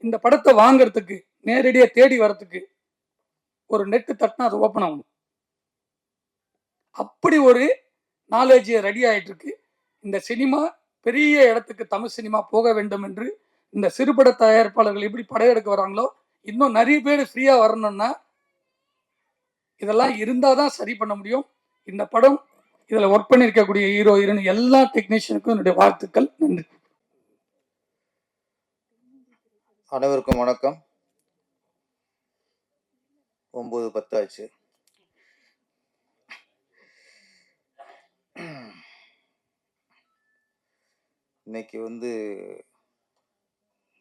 இந்த படத்தை வாங்கறதுக்கு, நேரடியாக தேடி வரத்துக்கு ஒரு நெட்டு தட்டினா அது ஓப்பன் ஆகணும். அப்படி ஒரு நாலேஜ் ரெடி ஆயிட்டு இருக்கு. இந்த சினிமா பெரிய இடத்துக்கு தமிழ் சினிமா போக வேண்டும் என்று இந்த சிறுபட தயாரிப்பாளர்கள் எப்படி படையெடுக்க வராங்களோ, இன்னும் நிறைய பேர் ஃப்ரீயா வரணும்னா இதெல்லாம் இருந்தாதான் சரி பண்ண முடியும். இந்த படம், இதுல ஒர்க் பண்ணிருக்கக்கூடிய ஹீரோ ஹீரோயின் எல்லா டெக்னீஷியனுக்கும் என்னுடைய வாழ்த்துக்கள். நன்றி. அனைவருக்கும் வணக்கம். 9:10 ஆச்சு. இன்னைக்கு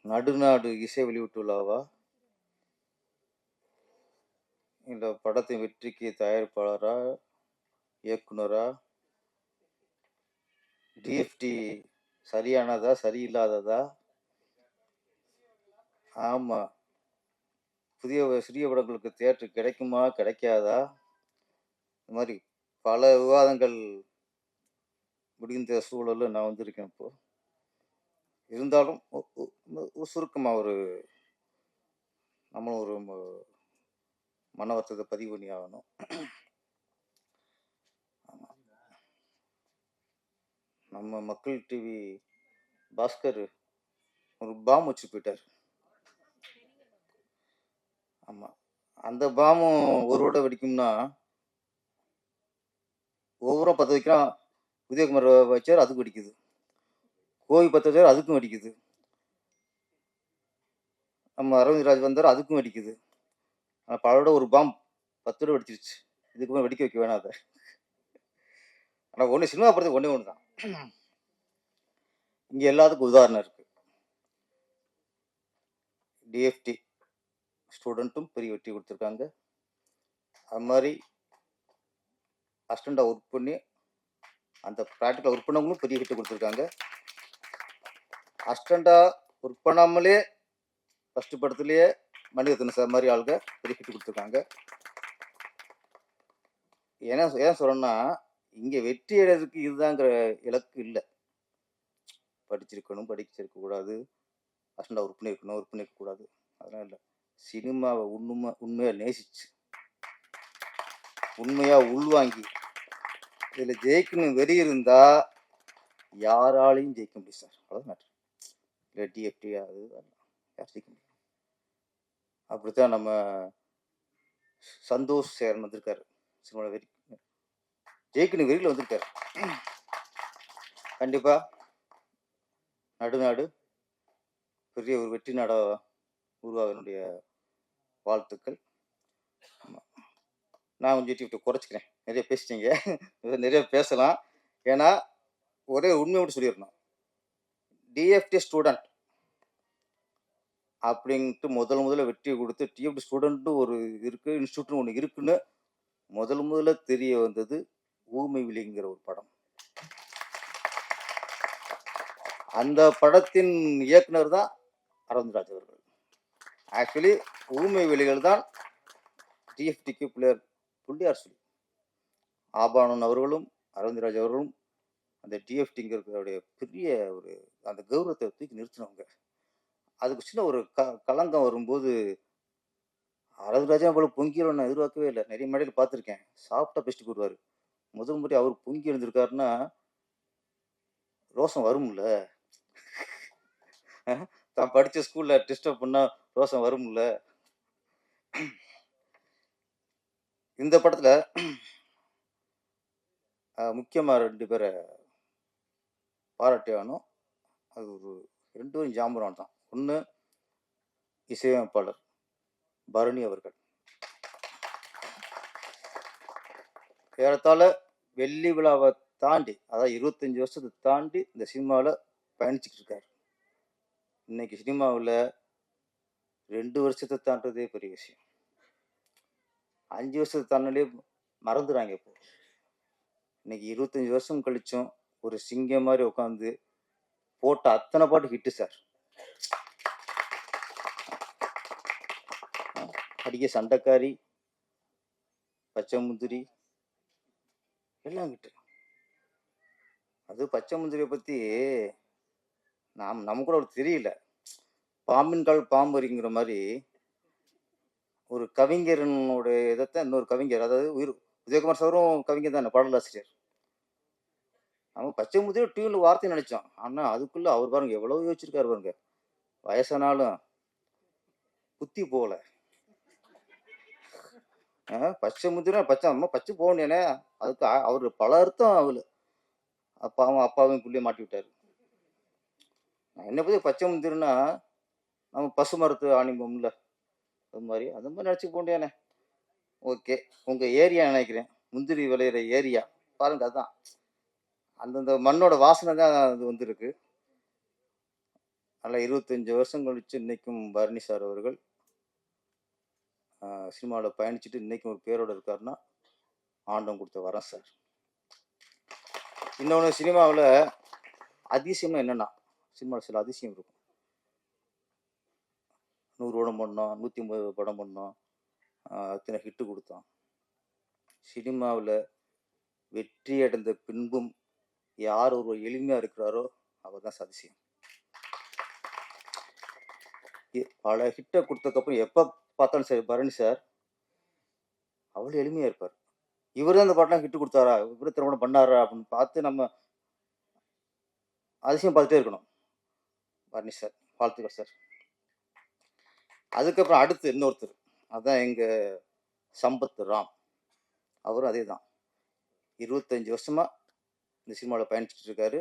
நடுநாடு இசை வெளியீட்டு விழாவா, இந்த படத்தின் வெற்றிக்கு தயாரிப்பாளரா, இயக்குனரா, டிஎஃப்டி சரியானதா சரியில்லாததா, ஆமா சிறிய படங்களுக்கு தியேட்டர் கிடைக்குமா கிடைக்காதா, இந்த மாதிரி பல விவாதங்கள் முடிந்த சூழலில் நான் வந்திருக்கேன். இப்போ இருந்தாலும் சுருக்கமாக நம்மளும் ஒரு மன வருத்தத்தை பதிவு பண்ணி ஆகணும். நம்ம மக்கள் டிவி பாஸ்கர் ஒரு பாம் வச்சு போயிட்டார். ஆமாம், அந்த பாமும் ஒரு விட வெடிக்கும்னா ஒவ்வொரு 10 வைக்கிறான். உதயகுமார் வச்சார், அதுக்கும் வெடிக்குது. கோவி 10 வச்சார், அதுக்கும் வெடிக்குது. நம்ம அரவிந்த் ராஜ் வந்தார், அதுக்கும் வெடிக்குது. ஆனால் பலரோட ஒரு பாம் 10 ரூபா வெடிச்சிருச்சு. இதுக்கு மேலே வெடிக்க வைக்க வேணாம் அதை. ஆனால் ஒன்று சினிமா படத்துக்கு ஒன்று தான். இங்கே எல்லாத்துக்கும் உதாரணம் இருக்கு. டிஎஃப்டி ஸ்டூடெண்ட்டும் பெரிய வெற்றி கொடுத்துருக்காங்க. அது மாதிரி அசிஸ்டண்டாக ஒர்க் பண்ணி அந்த ப்ராக்டிக்கல் ஒர்க் பண்ணவங்களும் பெரிய ஹிட்டு கொடுத்துருக்காங்க. அசிஸ்டண்டாக ஒர்க் பண்ணாமலே ஃபஸ்ட்டு படத்துலேயே மணிரத்னம் சார் மாதிரி ஆளுங்க பெரிய ஹிட்டு கொடுத்துருக்காங்க. ஏன் சொல்கிறேன்னா, இங்கே வெற்றி அடைறதுக்கு இதுதாங்கிற இலக்கு இல்லை. படிச்சிருக்கணும், படிச்சிருக்கக்கூடாது, அசிஸ்டண்டாக ஒர்க் பண்ணியிருக்கணும், ஒர்க் பண்ணியிருக்கக்கூடாது, அதெல்லாம் இல்லை. சினிமாவை உண்மையாக நேசிச்சு, உண்மையாக உள்வாங்கி இதில் ஜெயிக்கணும் வெறி இருந்தால் யாராலையும் ஜெயிக்க முடியும் சார். அவ்வளோதான் மேட்ரு. இல்லை டிஎஃப்டி அது யார் ஜெயிக்க முடியும்? அப்படித்தான் நம்ம சந்தோஷ் சேரன் வந்திருக்காரு. சினிமாவில் ஜெயிக்கணும் வெறியில் வந்துருக்காரு. கண்டிப்பாக நடுநாடு பெரிய ஒரு வெற்றி நாடா உருவாக வாழ்த்துக்கள். நான் கொஞ்சம் டிஃப்ட்டு குறைச்சிக்கிறேன், நிறைய பேசிட்டீங்க. நிறைய பேசலாம். ஏன்னா ஒரே உண்மை மட்டும் சொல்லிடணும். டிஎஃப்டி ஸ்டூடெண்ட் அப்படின்ட்டு முதல்ல வெற்றியை கொடுத்து டிஎஃப்டி ஸ்டூடெண்ட்டு ஒரு இருக்குது, இன்ஸ்டியூட்னு ஒன்று இருக்குன்னு முதல்ல தெரிய வந்தது ஊமை விழிங்கிற ஒரு படம். அந்த படத்தின் இயக்குனர் தான் அரவிந்த்ராஜ் அவர்கள். ஆக்சுவலி ஊமை விழிகள் தான் டிஎஃப்டிக்கு பிள்ளையார் புள்ளியார் சொல்லி ஆபானன் அவர்களும் அரவிந்த்ராஜ் அவர்களும் அந்த டிஎஃப்டிங்கிறதுடைய பெரிய ஒரு அந்த கௌரவத்தை தூக்கி நிறுத்தினவங்க. அதுக்கு சின்ன ஒரு களங்கம் வரும்போது அரவிந்த்ராஜா போல பொங்கிடும் நான் எதிர்பார்க்கவே இல்லை. நிறைய மேடையில் பார்த்துருக்கேன், சாப்பிட்டா பெஸ்ட் போடுவார். முதல் முறை அவர் பொங்கி எழுந்திருக்காருன்னா ரோசம் வரும்ல. தான் படித்த ஸ்கூலில் டிஸ்டர்ப் பண்ணால் ரோசம் வரும்ல. இந்த படத்தில் முக்கியமாக 2 பேரை பாராட்டியானோ, அது ஒரு 2 பேரும் ஜாம்பரான் தான். ஒன்று இசையமைப்பாளர் பரணி அவர்கள். ஏறத்தாழ வெள்ளி விழாவை தாண்டி, அதாவது 25 வருஷத்தை தாண்டி இந்த சினிமாவில் பயணிச்சுட்டு இருக்காரு. இன்னைக்கு சினிமாவில் 2 வருஷத்தை தாண்டதே பெரிய விஷயம். 5 வருஷத்தை தாண்டிலே மறந்துடுறாங்க. இப்போ இன்னைக்கு 25 வருஷம் கழிச்சும் ஒரு சிங்கம் மாதிரி உட்காந்து போட்ட அத்தனை பாட்டு ஹிட்டு சார். அடிக்க சண்டைக்காரி, பச்சை முந்திரி எல்லாம் ஹிட்டு. அது பச்சை முந்திரியை பற்றி நமக்கு கூட ஒரு தெரியல. பாம்பின் கால் பாம்பறிங்கிற மாதிரி ஒரு கவிஞரனோட இதைத்தான் இன்னொரு கவிஞர், அதாவது உதயகுமார் சாரும் கவிஞர் தான், பாடலாசிரியர். நம்ம பச்சை முந்திரி டியூன்ல வார்த்தை நினைச்சோம். ஆனால் அதுக்குள்ள அவர் பாருங்க எவ்வளோ யோசிச்சிருக்காரு பாருங்க. வயசானாலும் புத்தி போகல. பச்சை முந்திரி பச்சை அம்மா பச்சை போகணேனே, அதுக்கு அவர் பல அர்த்தம். அவள் அப்பாவையும் புள்ளிய மாட்டி விட்டாரு. நான் என்ன பற்றி பச்சை முந்திரின்னா நம்ம பசு மரத்து ஆணிபம்ல, அது மாதிரி நினச்சி போண்டியானே. ஓகே, உங்கள் ஏரியா நினைக்கிறேன், முந்திரி விளையிற ஏரியா பாருங்க. அதுதான் அந்தந்த மண்ணோட வாசனை தான் அது வந்துருக்கு. அதில் 25 வருஷம் கழிச்சு இன்னைக்கும் பரணி சார் அவர்கள் சினிமாவில் பயணிச்சுட்டு இன்னைக்கும் ஒரு பேரோடு இருக்காருன்னா ஆண்டம் கொடுத்த வரம் சார். இன்னொன்று, சினிமாவில் அதிசயம்னா என்னென்னா, சினிமாவில் சில அதிசயம் இருக்கும். 100 படம் பண்ணோம், 150 படம் பண்ணோம், அத்தனை ஹிட்டு கொடுத்தோம். சினிமாவில் வெற்றி அடைந்த பின்பும் யார் ஒரு எளிமையாக இருக்கிறாரோ அவர் தான் அதிசயம். பல ஹிட்டை கொடுத்ததுக்கப்புறம் எப்போ பார்த்தாலும் சரி, பரணி சார் அவ்வளோ எளிமையாக இருப்பார். இவர் தான் அந்த பாட்டெலாம் ஹிட்டு கொடுத்தாரா, இவர் திருமணம் பண்ணாரா அப்படின்னு பார்த்து நம்ம அதிசயம் பார்த்துட்டே இருக்கணும். பரணி சார் வாழ்த்துக்கள் சார். அதுக்கப்புறம் அடுத்து இன்னொருத்தர், அதுதான் எங்கள் சம்பத் ராம். அவரும் அதே தான் 25 வருஷமாக இந்த சினிமாவில் பயணிச்சுட்டு இருக்காரு.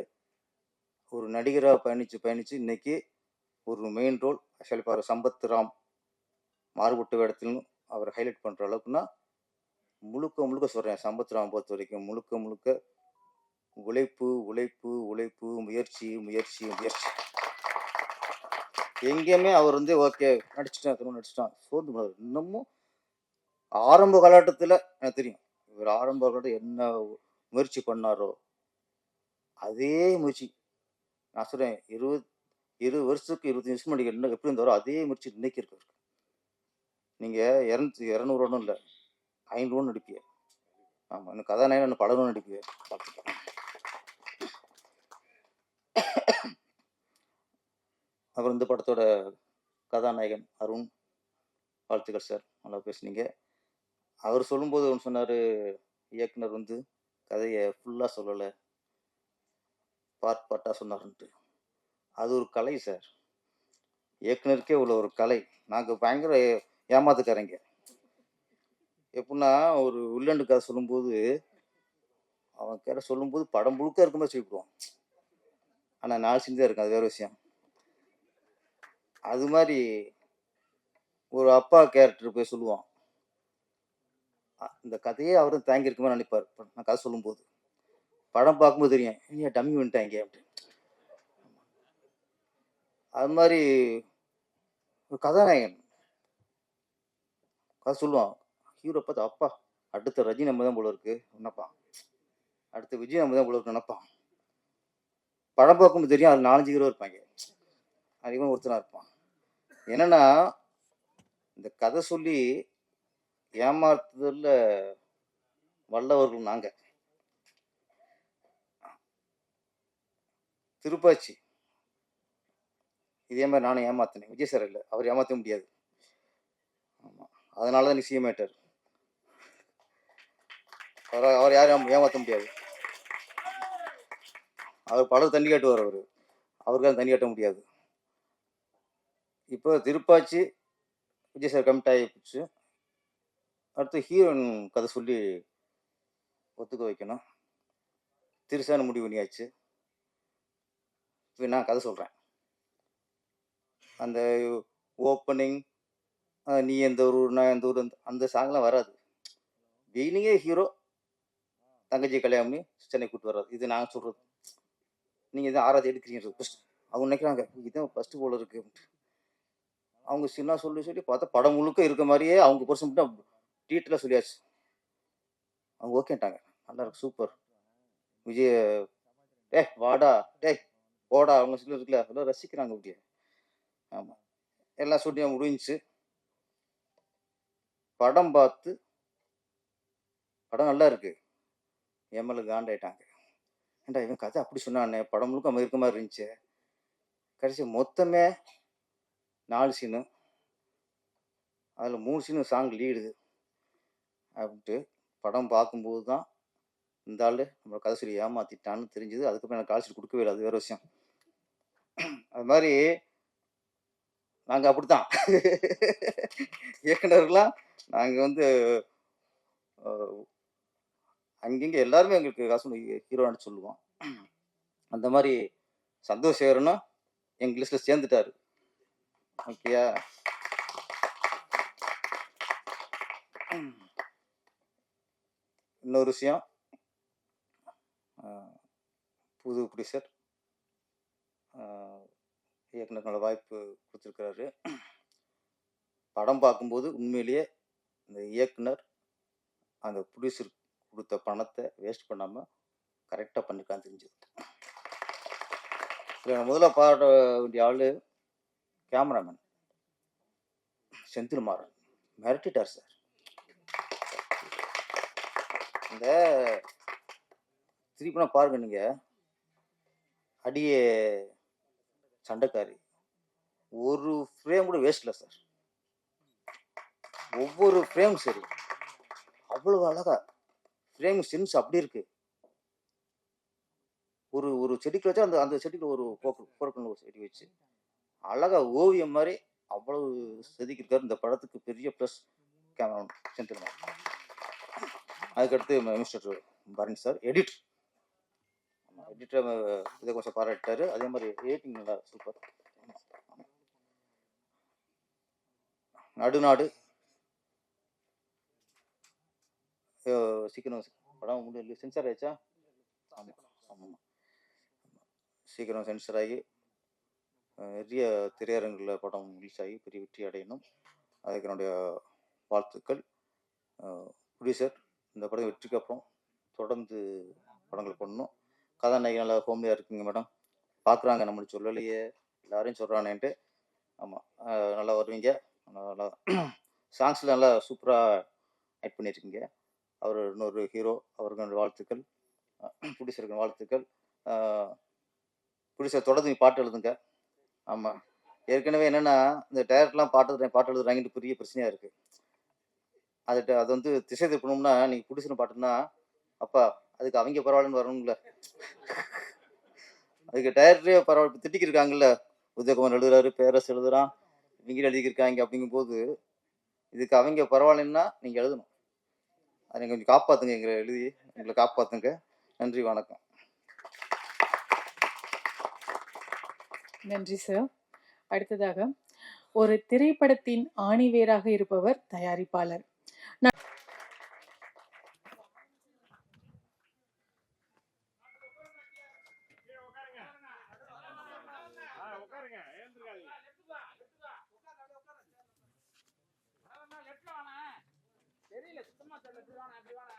ஒரு நடிகராக பயணித்து இன்னைக்கு ஒரு மெயின் ரோல். ஆக்சுவலி இப்போ அவர் சம்பத் ராம் மாறுபட்ட வேடத்திலும் அவர் ஹைலைட் பண்ணுற அளவுக்குன்னா முழுக்க சொல்கிறேன். சம்பத் ராம் பொறுத்த வரைக்கும் முழுக்க உழைப்பு உழைப்பு உழைப்பு, முயற்சி முயற்சி முயற்சி. எங்கேயுமே அவர் ஓகே நடிச்சிட்டான் சோர்ந்து போனார். இன்னமும் ஆரம்ப காலகட்டத்தில் எனக்கு தெரியும், இவர் ஆரம்ப காலகட்டம் என்ன முயற்சி பண்ணாரோ அதே முயற்சி. நான் சொல்கிறேன், 20 வருஷத்துக்கு 25 வருஷம் முன்னாடி என்ன எப்படி இருந்தாரோ அதே முயற்சி இன்னைக்கு இருக்கு. நீங்கள் 200 ஒன்றும் இல்லை, 500 நடிப்பீங்க. ஆமாம், எனக்கு கதாநாயகன் என்ன படம் நடிப்பீங்க. அப்புறம் இந்த படத்தோட கதாநாயகன் அருண், வாழ்த்துக்கள் சார், நல்லா பேசுனீங்க. அவர் சொல்லும்போது ஒன்று சொன்னார், இயக்குனர் கதையை ஃபுல்லாக சொல்லலை, பார்ட்டாக சொன்னார்ன்ட்டு. அது ஒரு கலை சார், இயக்குனருக்கே உள்ள ஒரு கலை. நாங்கள் பயங்கர ஏமாத்துக்காரங்க. எப்படின்னா, ஒரு வில்லண்டு கதை சொல்லும்போது அவன் கேட்ட சொல்லும்போது படம் முழுக்க இருக்க மாதிரி சொல்லிவிடுவான். ஆனால் 4 சீன் தான் இருக்கும், அது வேறு விஷயம். அது மாதிரி ஒரு அப்பா கேரக்டர் போய் சொல்லுவான். இந்த கதையே அவரும் தாங்கி இருக்குமே நினைப்பார். நான் கதை சொல்லும்போது படம் பார்க்கும்போது தெரியும், ஏன் டம்மி வந்துட்டாங்க அப்படின்னு. அது மாதிரி ஒரு கதாநாயகன் கதை சொல்லுவான். ஹீரோ பார்த்து அப்பா அடுத்த ரஜினி நம்ம தான் போல இருக்கு நினைப்பான், அடுத்த விஜய் நம்ம தான் போல இருக்கு நினைப்பான். படம் பார்க்கும்போது தெரியும், அது 4-5 ஹீரோ இருப்பாங்க, அதிகமாக ஒருத்தனா இருப்பான். என்னன்னா இந்த கதை சொல்லி ஏமாத்துறதுல வல்லவர்கள் நாங்க. திருப்பாச்சி இதே மாதிரி நானும் ஏமாத்தினேன். விஜய் சார் இல்லை, அவர் ஏமாற்ற முடியாது. ஆமாம், அதனால தான் நீ சிஎம் ஆயிட்டார். அவர் யாரும் ஏமாற்ற முடியாது. அவர் படம் தண்ணி காட்டுவார், அவருக்காக தண்ணி காட்ட முடியாது. இப்போ திருப்பாச்சி விஜய் சார் கமிட் ஆகிடுச்சு. அடுத்து ஹீரோயின் கதை சொல்லி ஒத்துக்க வைக்கணும். திருசான முடிவு பண்ணியாச்சு. இப்போ நான் கதை சொல்கிறேன். அந்த ஓப்பனிங் நீ எந்த ஊர் நான் எந்த ஊர் அந்த சாங்லாம் வராது. பெயினிங்கே ஹீரோ தங்கச்சி கல்யாணம் பண்ணி சென்னை கூப்பிட்டு வர்றாரு. இது நான் சொல்கிறது. நீங்கள் இதான் 6வது எடுக்கிறீங்க ஃபஸ்ட். அவங்க நினைக்கிறாங்க இதுதான் ஃபஸ்ட்டு போல இருக்கு. அவங்க சின்ன சொல்லி பார்த்தா படம் முழுக்க இருக்க மாதிரியே அவங்க பர்சன் மட்டும் டீட்டெயிலாக சொல்லியாச்சு. அவங்க ஓகேட்டாங்க, நல்லா இருக்கு, சூப்பர். விஜய் வாடா போடா அவங்க சொல்லி இருக்குல்ல, அதெல்லாம் ரசிக்கிறாங்க அப்படியே. ஆமாம், எல்லாம் சொல்லி முடிஞ்சிச்சு. படம் பார்த்து படம் நல்லா இருக்கு, எம்எல்ஏ காண்டாயிட்டாங்க. ஏண்டா இவன் கதை அப்படி சொன்னானே, படம் முழுக்க அவன் இருக்க மாதிரி இருந்துச்சு. கடைசி மொத்தமே 4 சீனு, அதில் 3 சீனு சாங் லீடுது அப்படின்ட்டு படம் பார்க்கும்போது தான் இந்த ஆள் நம்ம கதை சொல்லி ஏமாத்திட்டான்னு தெரிஞ்சுது. அதுக்கப்புறம் எனக்கு கால்ஷீட் கொடுக்கவே இல்லை, அது வேறு விஷயம். அது மாதிரி நாங்கள் அப்படித்தான் இயக்குனர்கள்லாம் நாங்கள் வந்து அங்கங்கே எல்லாருமே எங்களுக்கு காசு ஹீரோன்னு சொல்லுவோம். அந்த மாதிரி சந்தோஷ் சேகரனும் எங்கள் லிஸ்ட்டில் சேர்ந்துட்டாரு. ஓகேயா? இன்னொரு விஷயம், புது ப்ரொடியூசர் இயக்குனர்களோட வாய்ப்பு கொடுத்துருக்கிறாரு. படம் பார்க்கும்போது உண்மையிலேயே இந்த இயக்குனர் அந்த ப்ரொடியூசர் கொடுத்த பணத்தை வேஸ்ட் பண்ணாமல் கரெக்டாக பண்ணிருக்கான்னு தெரிஞ்சது. முதல்ல பாட வேண்டிய ஆள் கேமராமேன் செந்தில் மாறன், மிரட்டிட்டார் சார். இந்த திருப்பினா பாருங்க, நீங்கள் அடியே சண்டைக்காரி ஒரு ஃப்ரேம் கூட வேஸ்ட் இல்லை சார். ஒவ்வொரு ஃப்ரேம் சரி, அவ்வளவு அழகா ஃப்ரேம் சென்ஸ் அப்படி இருக்கு. ஒரு செடிக்கு வச்சா அந்த செடிக்கு ஒரு போக்கணும் ஒரு செடி வச்சு அழகா ஓவியம் மாதிரி அவ்வளவு செதுக்கியிருக்காரு. இந்த படத்துக்கு பெரிய ப்ளஸ் கேமரா செந்தில். அதுக்கடுத்து மிஸ்டர் பரணி சார், எடிட்டர் இதை கொஞ்சம் பாராட்டாரு. அதே மாதிரி எடிட்டிங் நல்லா சூப்பர். நடுநாடு சீக்கிரம் படம் முடியல, சென்சார் ஆயிடுச்சா? ஆமாம் ஆமாம், சீக்கிரம் சென்சார் ஆகி நிறைய திரையரங்கில் படம் ரிலீஸ் ஆகி பெரிய வெற்றி அடையணும். அதுக்கு என்னுடைய வாழ்த்துக்கள். ப்ரொடியூசர் இந்த படம் வெற்றிக்கு அப்புறம் தொடர்ந்து படங்கள் பண்ணணும். கதாநாயகி நல்லா ஹோம்லியாக இருக்குங்க மேடம், பார்க்குறாங்க, நம்மளுக்கு சொல்லலையே எல்லாரையும் சொல்கிறானேன்ட்டு. ஆமாம், நல்லா வருவீங்க. நல்லா சாங்ஸில் நல்லா சூப்பராக ஆக்ட் பண்ணியிருக்கீங்க. அவர் இன்னொரு ஹீரோ, அவருக்கு வாழ்த்துக்கள். ப்ரொடியூசருக்கு வாழ்த்துக்கள். ப்ரொடியூசர் தொடர்ந்து நீ பாட்டு எழுதுங்க. ஆமாம், ஏற்கனவே என்னென்னா இந்த டைரக்டர்லாம் பாட்டு எழுதுறாங்கன்ட்டு பெரிய பிரச்சனையாக இருக்குது. அது வந்து திசை திருப்பணும்னா நீங்கள் ப்ரொடியூசர் பாட்டுன்னா அப்பா அதுக்கு அவங்க பரவாயில்லன்னு வரணும்ல. அதுக்கு டைரக்டரே பரவாயில்ல திட்டிக்கிருக்காங்கல்ல, உதயகுமார் எழுதுறாரு, பேரஸ் எழுதுறான், இவங்க எழுதிக்கிருக்காங்க. அப்படிங்கும்போது இதுக்கு அவங்க பரவாயில்லன்னா நீங்கள் எழுதணும். அதை நீங்கள் கொஞ்சம் காப்பாற்றுங்க, எங்களை எழுதி எங்களை காப்பாற்றுங்க. நன்றி, வணக்கம். நன்றி சார். அடுத்ததாக ஒரு திரைப்படத்தின் ஆணிவேராக இருப்பவர் தயாரிப்பாளர். தெரியல சுத்தமா தெரியல